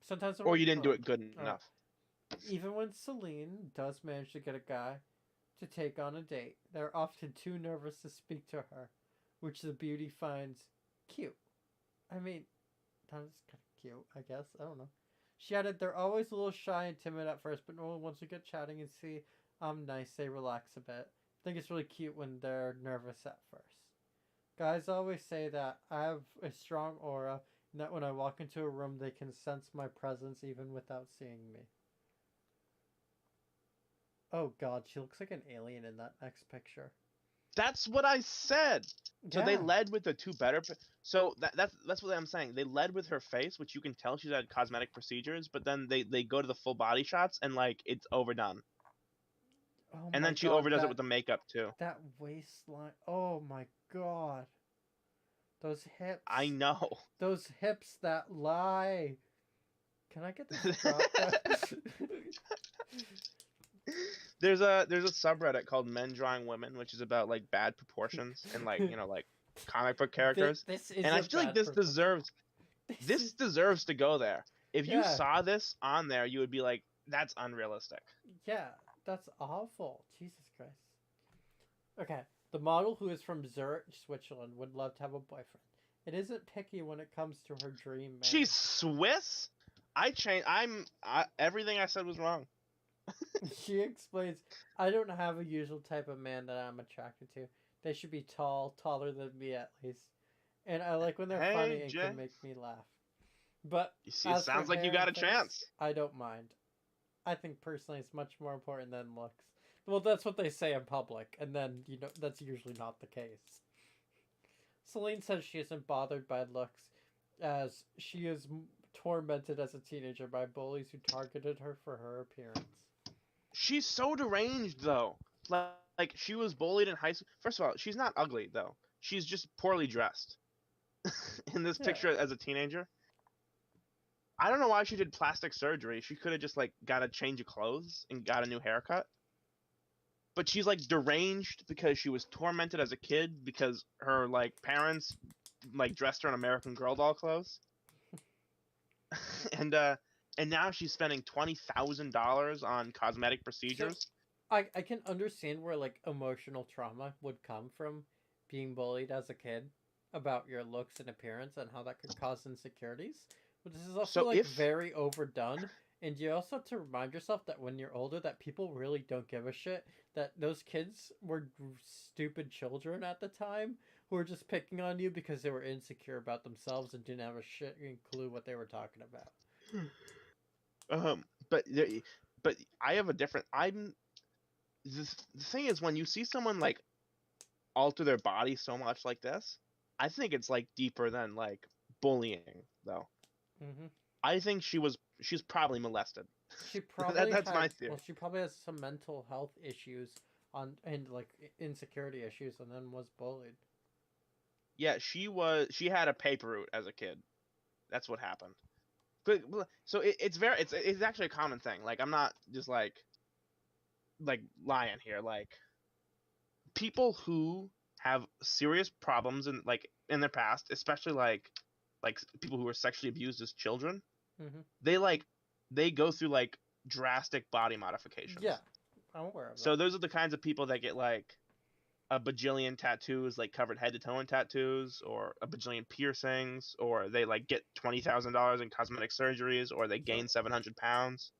Sometimes I'm or you didn't do trained. it good All right. enough. Even when Celine does manage to get a guy to take on a date, they're often too nervous to speak to her, which the beauty finds cute. I mean, that's kind of cute, I guess. I don't know. She added, they're always a little shy and timid at first, but once we get chatting and see I'm nice, they relax a bit. I think it's really cute when they're nervous at first. Guys always say that I have a strong aura and that when I walk into a room, they can sense my presence even without seeing me. Oh god, she looks like an alien in that next picture. That's what I said. So they Yeah. led with the two better. So that's what I'm saying. They led with her face, which you can tell she's had cosmetic procedures, but then they go to the full body shots and like it's overdone. Oh And my then she god, overdoes it with the makeup too. that waistline. Oh my god. Those I hips. know. Those hips that lie. Can I get this drop down? There's a subreddit called Men Drawing Women, which is about like bad proportions and like like comic book characters. This is And I a feel like bad proportion. this deserves to go there. If you Yeah, saw this on there, you would be like, that's unrealistic. yeah, that's awful. Jesus Christ. Okay, the model who is from Zurich, Switzerland, would love to have a boyfriend. It isn't picky when it comes to her dream man. She's Swiss. I changed. Everything I said was wrong. She explains, I don't have a usual type of man that I'm attracted to. They should be tall, taller than me at least. And I like when they're Hey funny and Jay, can make me laugh. But you see, it as for sounds like you hair got and a face, chance. I don't mind. I think personally it's much more important than looks. Well, that's what they say in public, and then, that's usually not the case. Celine says she isn't bothered by looks, as she is tormented as a teenager by bullies who targeted her for her appearance. She's so deranged though. Like she was bullied in high school. First of all, she's not ugly though. She's just poorly dressed in this Yeah. picture as a teenager. I don't know why she did plastic surgery. She could have just like got a change of clothes and got a new haircut. But she's like deranged because she was tormented as a kid because her like parents like dressed her in American Girl doll clothes. and now she's spending $20,000 on cosmetic So procedures. I can understand where like emotional trauma would come from being bullied as a kid about your looks and appearance and how that could cause insecurities. But this is also So like if very overdone. And you also have to remind yourself that when you're older that people really don't give a shit. That those kids were stupid children at the time who were just picking on you because they were insecure about themselves and didn't have a shit clue what they were talking about. um but but I have a different I'm the thing is when you see someone like alter their body so much like this, I think it's like deeper than like bullying though. Mm-hmm. I think she's probably molested. She probably That's had, my well, theory. she probably has some mental health issues and like insecurity issues and then was bullied. Yeah, she had a paper route as a kid. That's what happened. But so it's actually a common thing. Like I'm not just like lying here. Like people who have serious problems in their past, especially like people who were sexually abused as children, Mm-hmm. they go through like drastic body Yeah, modifications. I'm aware of So that. those are the kinds of people that get like a bajillion tattoos, like covered head to toe in tattoos, or a bajillion piercings, or they like get $20,000 in cosmetic surgeries, or they gain So 700 pounds,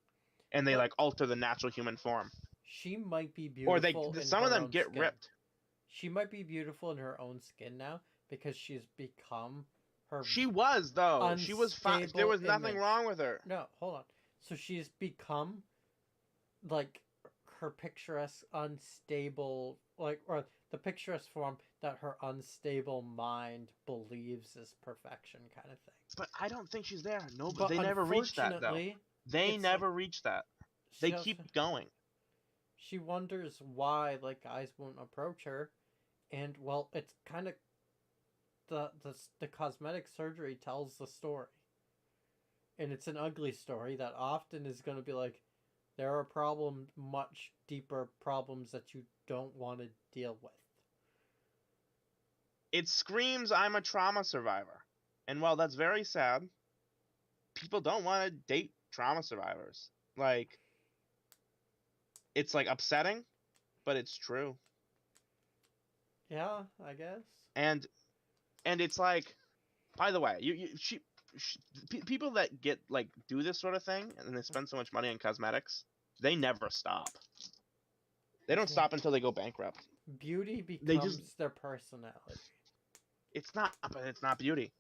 and they let like alter the natural human form, she might be or beautiful in some of her them own get skin. ripped. She might be beautiful in her own skin now because she's become her She was though. She was fine. There unstable was nothing image. wrong with her. No, hold on. So she's become like her picturesque, unstable, like, or the picturesque form that her unstable mind believes is perfection, kind of thing. But I don't think she's there. No, But they never reached that though. unfortunately, They it's like never reached that. she They also keep going. she wonders why like guys won't approach her, and well, it's kind of the cosmetic surgery tells the story, and it's an ugly story that often is going to be like there are problems, much deeper problems that you don't want to deal with. It screams I'm a trauma survivor. And while that's very sad, people don't want to date trauma survivors. Like, it's like upsetting, but it's true. Yeah, I guess. And it's like, by the way, people that get like do this sort of thing and they spend so much money on cosmetics, they never stop. They don't stop until they go bankrupt. Beauty becomes their personality. It's not, but it's not beauty.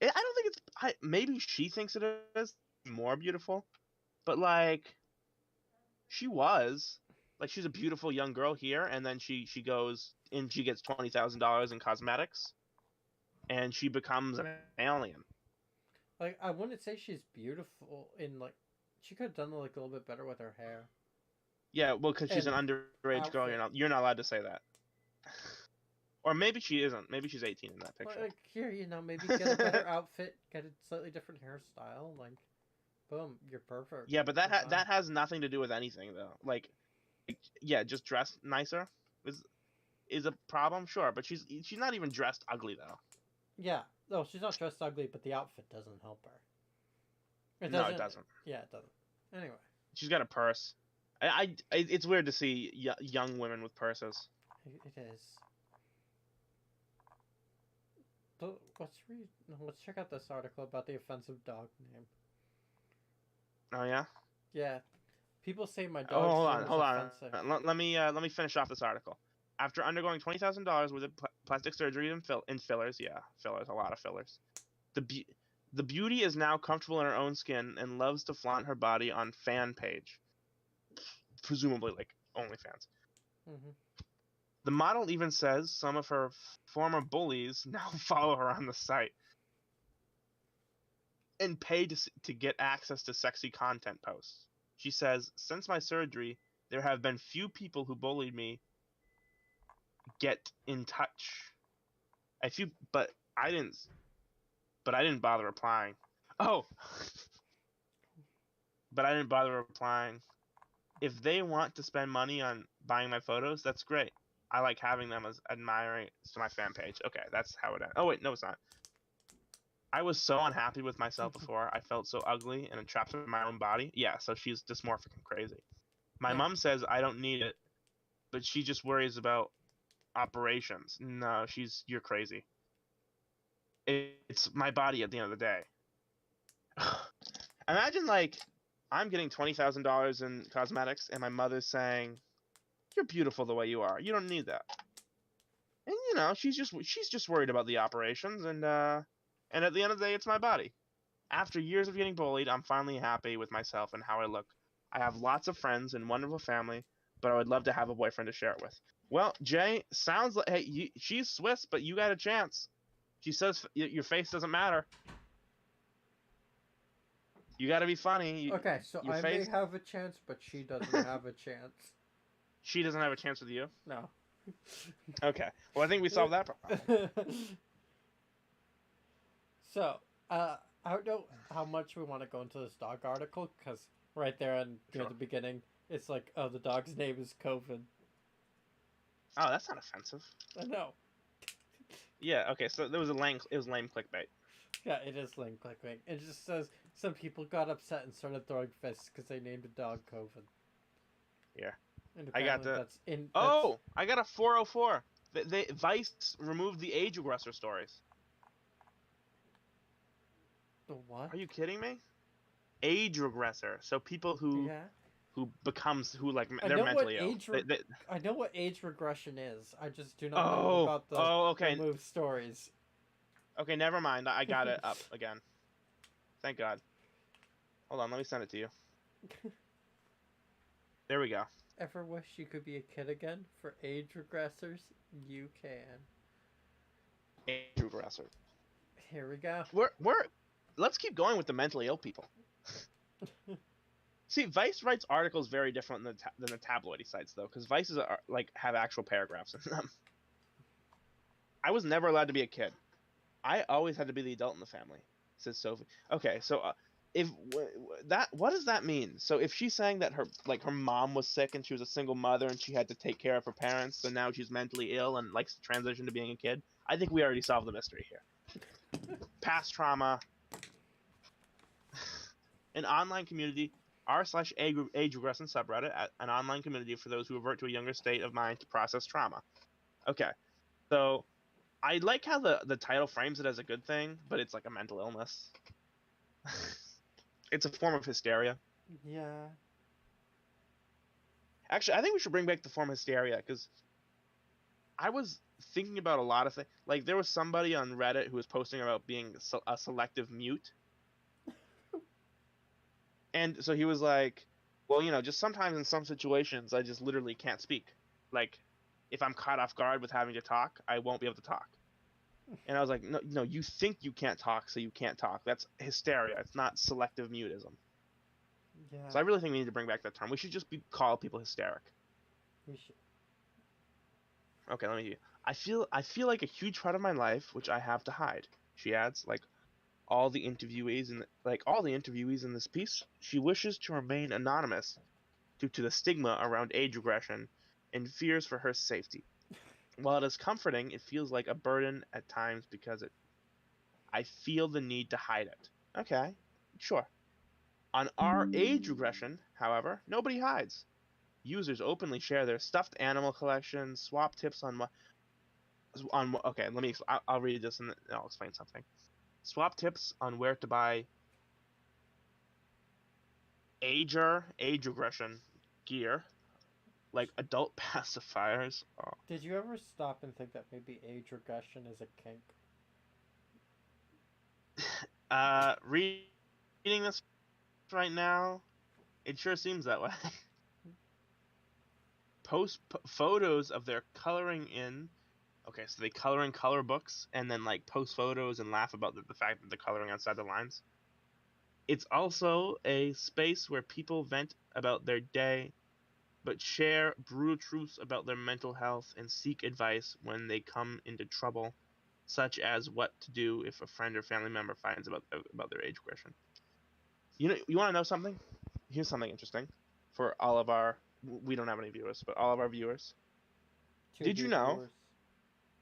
I don't think it's. Maybe she thinks it is more beautiful, but like, she was like she's a beautiful young girl here, and then she goes and she gets $20,000 in cosmetics, and she becomes an alien. Like, I wouldn't say she's beautiful in like she could have done like a little bit better with her hair. Yeah, well, because she's an underage girl, you're not allowed to say that. Or maybe she isn't. Maybe she's 18 in that picture. Like here, maybe get a better outfit, get a slightly different hairstyle, like, boom, you're perfect. Yeah, but that has nothing to do with anything though. Like, yeah, just dress nicer is a problem, sure, but she's not even dressed ugly though. Yeah, no, she's not dressed ugly, but the outfit doesn't help her. No, it doesn't. Yeah, it doesn't. Anyway, she's got a purse. It's weird to see young women with purses. It is. Let's check out this article about the offensive dog name. Oh yeah. Yeah, people say my dog's hold on. Let me finish off this article. After undergoing $20,000 worth of plastic surgery and fillers, fillers, a lot of fillers. The beauty is now comfortable in her own skin and loves to flaunt her body on fan page, presumably like OnlyFans. Mm-hmm. The model even says some of her former bullies now follow her on the site and pay to get access to sexy content posts. She says, "Since my surgery, there have been few people who bullied me get in touch. But I didn't bother replying. Oh, but I didn't bother replying. If they want to spend money on buying my photos, that's great. I like having them as admiring to my fan page." Okay, that's how it ends. Oh wait, no, it's not. "I was so unhappy with myself before. I felt so ugly and trapped in my own body." Yeah, so she's dysmorphic and crazy. "My mom says I don't need it, but she just worries about operations." No, you're crazy. It's my body at the end of the day. Imagine like I'm getting $20,000 in cosmetics and my mother's saying, "You're beautiful the way you are. You don't need that." And she's just worried about the operations, and at the end of the day, it's my body. After years of getting bullied, I'm finally happy with myself and how I look. I have lots of friends and wonderful family, but I would love to have a boyfriend to share it with. Well, Jay, sounds like she's Swiss, but you got a chance. She says your face doesn't matter. You got to be funny. Okay, so I may have a chance, but she doesn't have a chance. She doesn't have a chance with you? No. Okay. Well, I think we solved that problem. So, I don't know how much we want to go into this dog article, because right there near the beginning, it's like, oh, the dog's name is Coven. Oh, that's not offensive. I know. Yeah, okay, so it was lame clickbait. Yeah, it is lame clickbait. It just says some people got upset and started throwing fists because they named a dog Coven. Yeah. And I got the... I got a 404. Vice removed the age aggressor stories. The what? Are you kidding me? Age regressor. So people who... Yeah. They're mentally ill. I know what age regression is. I just do not know about the removed stories. Okay, never mind. I got it up again. Thank God. Hold on, let me send it to you. There we go. Ever wish you could be a kid again? For age regressors, you can. Age regressor. Here we go. Let's keep going with the mentally ill people. See, Vice writes articles very different than the tabloidy sites, though, because Vice like have actual paragraphs in them. I was never allowed to be a kid. I always had to be the adult in the family, says Sophie. Okay, so if that, what does that mean? So if she's saying that her mom was sick and she was a single mother and she had to take care of her parents, so now she's mentally ill and likes to transition to being a kid, I think we already solved the mystery here. Past trauma, an online community, r/age regression subreddit, an online community for those who revert to a younger state of mind to process trauma. Okay, so I like how the title frames it as a good thing, but it's like a mental illness. It's a form of hysteria. Yeah. Actually, I think we should bring back the form hysteria, because I was thinking about a lot of things. Like, there was somebody on Reddit who was posting about being a selective mute. And so he was like, well, just sometimes in some situations, I just literally can't speak. Like, if I'm caught off guard with having to talk, I won't be able to talk. And I was like, no, you think you can't talk, so you can't talk. That's hysteria. It's not selective mutism. Yeah. So I really think we need to bring back that term. We should just call people hysteric. We should. Okay, let me hear. I feel like a huge part of my life, which I have to hide. She adds, like all the interviewees in this piece, she wishes to remain anonymous due to the stigma around age regression and fears for her safety. While it is comforting, it feels like a burden at times because I feel the need to hide it. Okay, sure. On our age regression, however, nobody hides. Users openly share their stuffed animal collections, swap tips okay, I'll read this and I'll explain something. Swap tips on where to buy age regression gear, like adult pacifiers. Oh. Did you ever stop and think that maybe age regression is a kink? Reading this right now, it sure seems that way. Post photos of their coloring in. Okay, so they color in color books and then like post photos and laugh about the fact that they're coloring outside the lines. It's also a space where people vent about their day, but share brutal truths about their mental health and seek advice when they come into trouble, such as what to do if a friend or family member finds about their age regression. You want to know something? Here's something interesting for all of our. We don't have any viewers, but all of our viewers. Did you know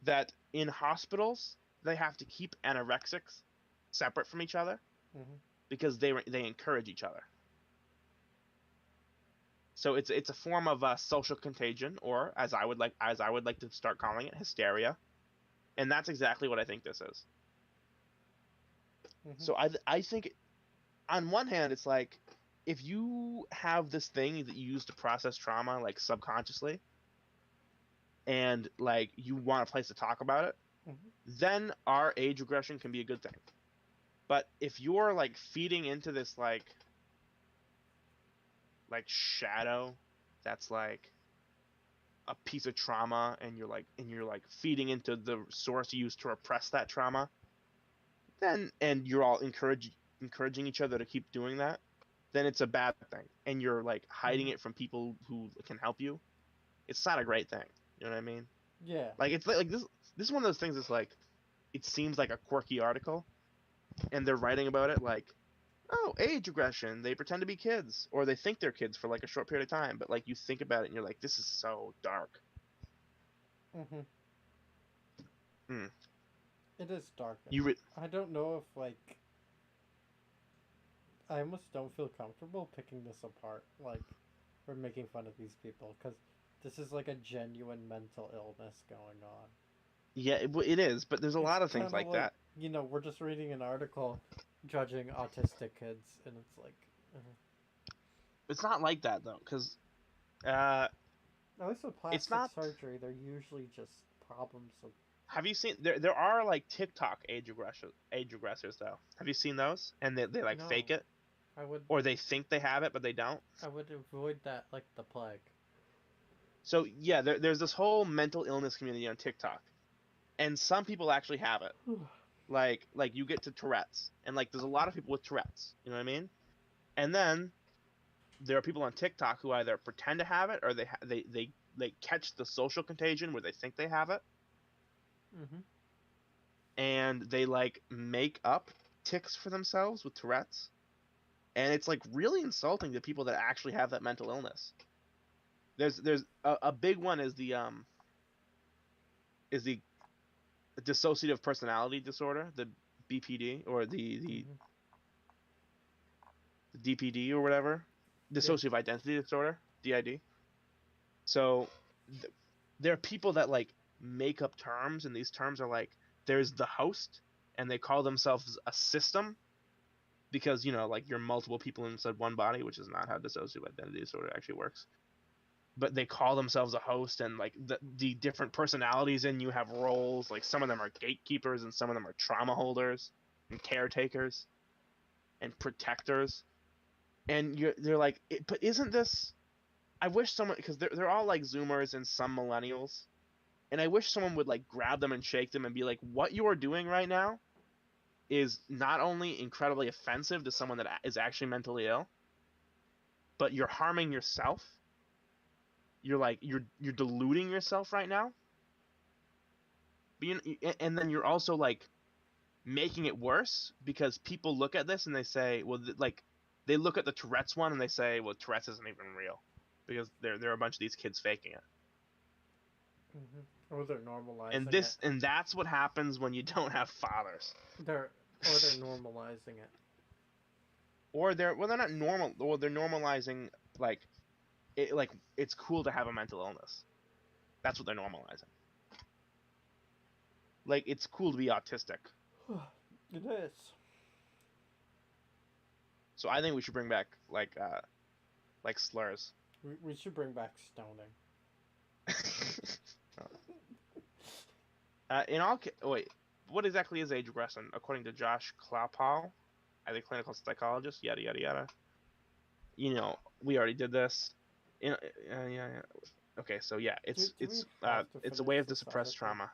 that in hospitals they have to keep anorexics separate from each other because they encourage each other? So it's a form of social contagion, or as I would like to start calling it, hysteria, and that's exactly what I think this is. So I think, on one hand, it's like if you have this thing that you use to process trauma, like subconsciously, and like you want a place to talk about it, then our age regression can be a good thing. But if you're like feeding into this like shadow that's like a piece of trauma, and you're like feeding into the source you used to repress that trauma, then and you're all encouraging each other to keep doing that, then it's a bad thing, and you're like hiding it from people who can help you. It's not a great thing. You know what I mean? Yeah. Like it's like this is one of those things that's like, it seems like a quirky article, and they're writing about it like, oh, age regression, they pretend to be kids, or they think they're kids for like a short period of time, but like you think about it and you're like, this is so dark. It is dark. I don't know if like I almost don't feel comfortable picking this apart, like, or making fun of these people, because this is like a genuine mental illness going on. Yeah, it is, but there's a lot of things like that. We're just reading an article judging autistic kids, and it's like... It's not like that, though, because... at least with plastic surgery, they're usually just problems of... Have you seen... There are, like, TikTok age regressors, though. Have you seen those? And they like, fake it? I would... Or they think they have it, but they don't? I would avoid that like the plague. So, yeah, there's this whole mental illness community on TikTok. And some people actually have it. like you get to Tourette's, and like there's a lot of people with Tourette's, you know what I mean? And then there are people on TikTok who either pretend to have it or they catch the social contagion where they think they have it, Mm-hmm. and they like make up tics for themselves with Tourette's, and it's like really insulting to people that actually have that mental illness. There's a big one is the dissociative personality disorder, the BPD, or Mm-hmm. the DPD or whatever, Yeah. dissociative identity disorder, DID. So there are people that like make up terms, and these terms are like there's the host, and they call themselves a system because like you're multiple people inside one body, which is not how dissociative identity disorder actually works. But they call themselves a host, and like the different personalities in you have roles. Like some of them are gatekeepers, and some of them are trauma holders and caretakers and protectors. And they're like, but isn't this? I wish someone, because they're all like Zoomers and some millennials, and I wish someone would like grab them and shake them and be like, what you are doing right now is not only incredibly offensive to someone that is actually mentally ill, but you're harming yourself. You're like you're deluding yourself right now. And then you're also like making it worse because people look at this and they say, well, like they look at the Tourette's one and they say, well, Tourette's isn't even real because there are a bunch of these kids faking it. Mm-hmm. Or they're normalizing And it. that's what happens when you don't have fathers. They're normalizing it. Or they're not normal, or they're normalizing like it's cool to have a mental illness. That's what they're normalizing. Like it's cool to be autistic. It is. So I think we should bring back like slurs. We should bring back stoning. Wait, what exactly is age regression according to Josh Klaupal, a clinical psychologist? Yada yada yada. We already did this. Yeah. Okay, so yeah, it's a way to suppress trauma.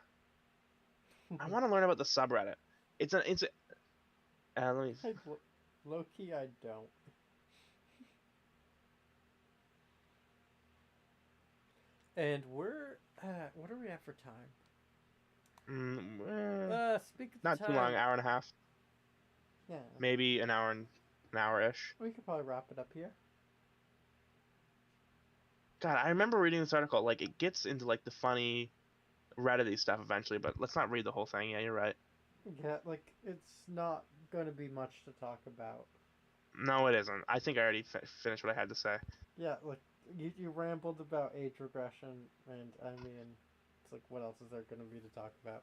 I want to learn about the subreddit. Let me. Low key, I don't. And we're what are we at for time? Speak of not time. Too long, hour and a half. Yeah. Maybe an hour-ish. We could probably wrap it up here. God, I remember reading this article. Like, it gets into like the funny Reddit-y stuff eventually, but let's not read the whole thing. Yeah, you're right. Yeah, like it's not going to be much to talk about. No, it isn't. I think I already finished what I had to say. Yeah, like you rambled about age regression, and I mean, it's like what else is there going to be to talk about?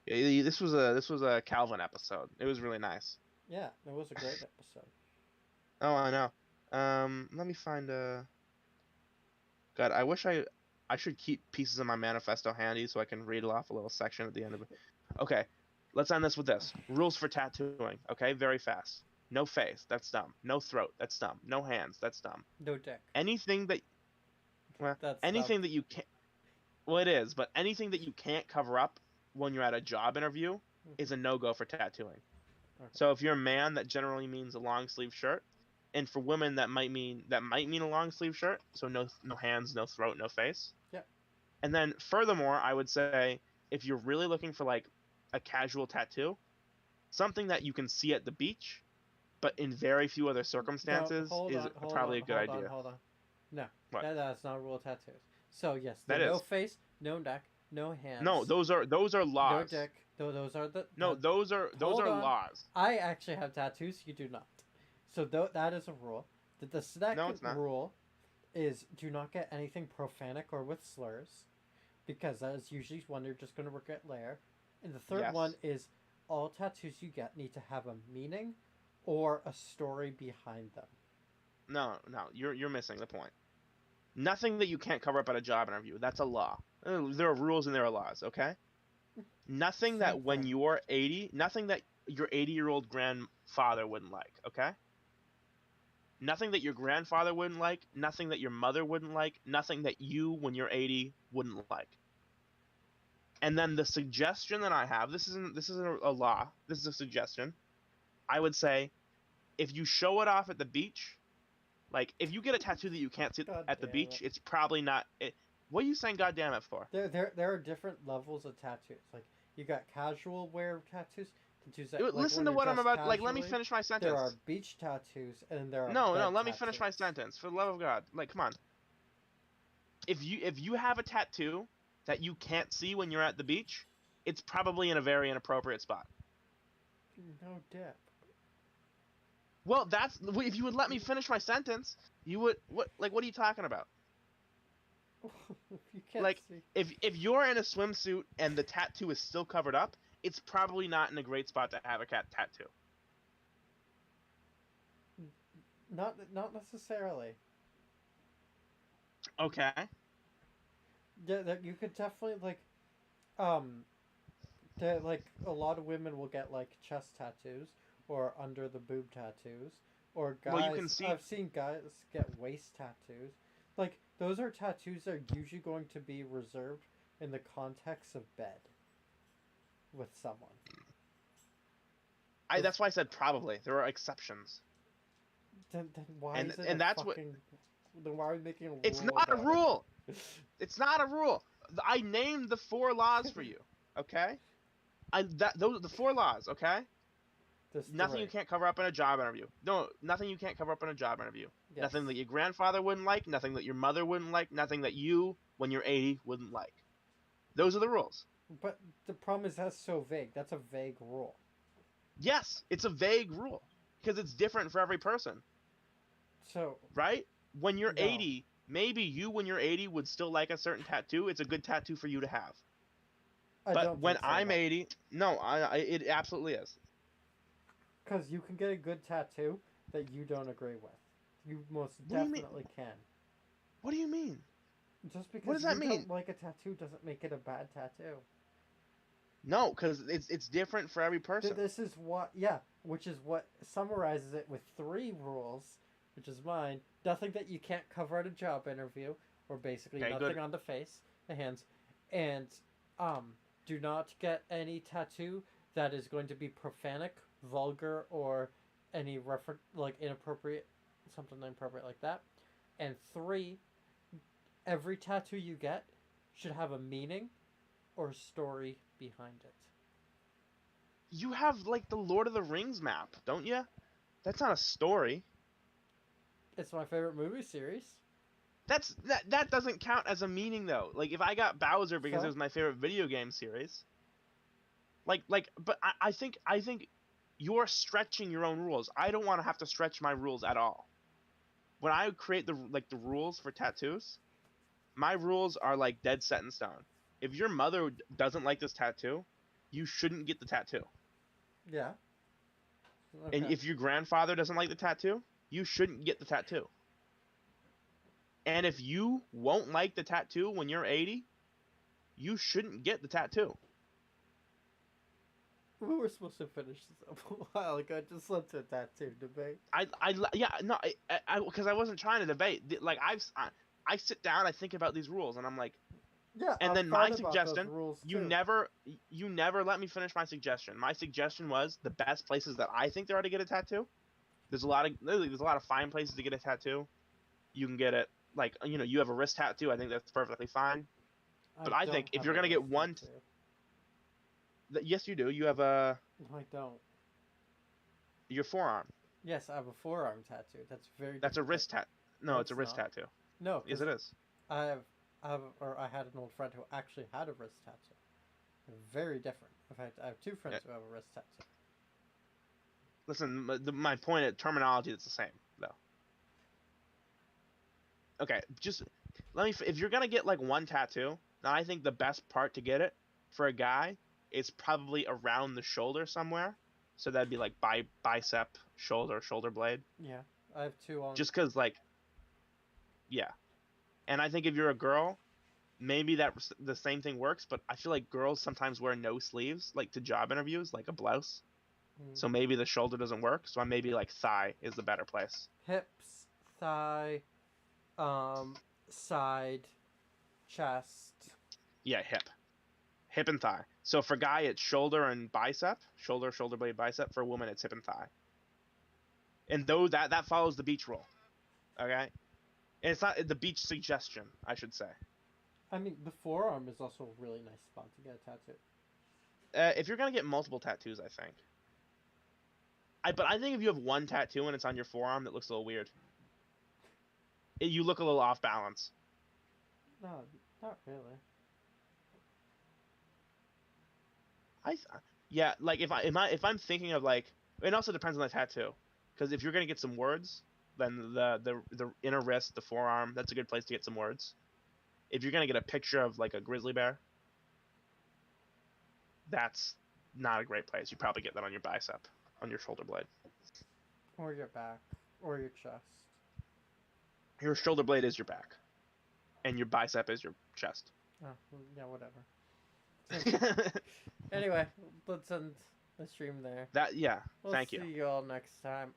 Yeah, this was a Calvin episode. It was really nice. Yeah, it was a great episode. Oh, I know. Let me find God, I wish I should keep pieces of my manifesto handy so I can read off a little section at the end of it. Okay, let's end this with this. Rules for tattooing. Okay, very fast. No face, that's dumb. No throat, that's dumb. No hands, that's dumb. No dick. Anything that you can't. Well, it is, but anything that you can't cover up when you're at a job interview is a no-go for tattooing. Okay. So if you're a man, that generally means a long sleeve shirt, and for women that might mean a long sleeve shirt. So no hands, no throat, no face. Yeah. And then furthermore, I would say if you're really looking for like a casual tattoo, something that you can see at the beach, but in very few other circumstances, probably a good idea. Hold on. No, what? That's not a rule of tattoos. So yes, no face, no neck, no hands. No, those are laws. No dick. Those are the. No, those are laws. I actually have tattoos. You do not. So that is a rule. The second rule is do not get anything profanic or with slurs, because that is usually when you're just going to work at layer. And the third one is all tattoos you get need to have a meaning or a story behind them. No, you're missing the point. Nothing that you can't cover up at a job interview. That's a law. There are rules and there are laws, okay? Nothing that when you're 80, nothing that your 80-year-old grandfather wouldn't like, okay? Nothing that your grandfather wouldn't like, nothing that your mother wouldn't like, nothing that you, when you're 80, wouldn't like. And then the suggestion that I have, this isn't a law, this is a suggestion. I would say, if you show it off at the beach, Like, if you get a tattoo that you can't see God at the damn beach, it. it's probably not. What are you saying? God damn it for? There are different levels of tattoos. Like you got casual wear tattoos that like Listen when to you're what I'm dressed about. Like, let me casually. finish my There are sentence. beach tattoos and there are No, no, bed let me finish my tattoos. sentence. For the love of God, like, come on. If you have a tattoo that you can't see when you're at the beach, it's probably in a very inappropriate spot. No dip. Well, that's if you would let me finish my sentence, you would what are you talking about? You can't Like see. if you're in a swimsuit and the tattoo is still covered up, it's probably not in a great spot to have a cat tattoo. Not necessarily. Okay. Yeah, that you could definitely um like a lot of women will get like chest tattoos or under the boob tattoos or Well, you can guys see I've seen guys get waist tattoos. Like those are tattoos that are usually going to be reserved in the context of bed with someone. I Those, that's why I said probably. There are exceptions. then why And is it a and that's what fucking then why are we making a it's rule not a about it? rule. It's not a rule. I named the 4 laws for you. Okay? Those the 4 laws, okay? There's Nothing three. you can't cover up in a job interview. No, nothing you can't cover up in a job interview. Yes. Nothing that your grandfather wouldn't like, nothing that your mother wouldn't like, nothing that you, when you're 80, wouldn't like. Those are the rules. But the problem is that's so vague. That's a vague rule. Yes, it's a vague rule because it's different for every person, So right? When you're no. 80, maybe you, when you're 80, would still like a certain tattoo. It's a good tattoo for you to have. I But don't when think so I'm though. 80, no, it absolutely is. Because you can get a good tattoo that you don't agree with. You most What do you mean? definitely can. What do you mean? Just What because does that you mean? don't like a tattoo doesn't make it a bad tattoo. No, because it's different for every person. This is what, yeah, which is what summarizes it with three rules, which is mine. Nothing that you can't cover at a job interview, or basically Okay, nothing good. on the face, the hands, and do not get any tattoo that is going to be profanic, vulgar, or any like inappropriate, something inappropriate like that. And three, every tattoo you get should have a meaning or story behind it. You have like the Lord of the Rings map, don't you? That's not a story. It's my favorite movie series. That doesn't count as a meaning though. Like if I got Bowser because it So was my favorite video game series, but I think you're stretching your own rules. I don't want to have to stretch my rules at all. When I create the rules for tattoos, my rules are like dead set in stone. If your mother doesn't like this tattoo, you shouldn't get the tattoo. yeah, And okay. if your grandfather doesn't like the tattoo, you shouldn't get the tattoo. And if you won't like the tattoo when you're 80, you shouldn't get the tattoo. We were supposed to finish this up a while ago. Just let the tattoo debate. Yeah, no, because I wasn't trying to debate. Like I sit down, I think about these rules, and I'm like, Yeah, and I've then my thought about those suggestion, rules you too. never, you never let me finish my suggestion. My suggestion was the best places that I think there are to get a tattoo. There's a lot of fine places to get a tattoo. You can get it like you have a wrist tattoo. I think that's perfectly fine. I But I think don't if have you're a gonna get wrist one, tattoo. yes you do. You have a No, I don't. your forearm. Yes, I have a forearm tattoo. That's very That's a different thing. wrist tat. No, No, it's a it's wrist not. tattoo. No, Yes, because it is. I had an old friend who actually had a wrist tattoo. They're very different. In fact, I have two friends Yeah. who have a wrist tattoo. Listen, my point at terminology is the same though. Okay, just let me. If you're gonna get like one tattoo, then I think the best part to get it for a guy is probably around the shoulder somewhere. So that'd be like bicep, shoulder blade. Yeah, I have two on. Just cause like, yeah. And I think if you're a girl, maybe the same thing works. But I feel like girls sometimes wear no sleeves, like to job interviews, like a blouse. Hmm. So maybe the shoulder doesn't work. So maybe like thigh is the better place. Hips, thigh, um, side, chest. Yeah, hip and thigh. So for guy, it's shoulder and bicep, shoulder blade bicep. For a woman, it's hip and thigh. And though that follows the beach rule. Okay, and it's not the beach suggestion, I should say. I mean, the forearm is also a really nice spot to get a tattoo. If you're gonna get multiple tattoos, I think. But I think if you have one tattoo and it's on your forearm, that looks a little weird. You look a little off balance. No, not really. Yeah, like if I'm thinking of like, it also depends on the tattoo, because if you're gonna get some words, then the inner wrist, the forearm, that's a good place to get some words. If you're gonna get a picture of like a grizzly bear, that's not a great place. You probably get that on your bicep, on your shoulder blade. Or your back, or your chest. Your shoulder blade is your back, and your bicep is your chest. Oh, yeah, whatever. Anyway, let's end the stream there. Yeah. We'll Thank see you. you all next time.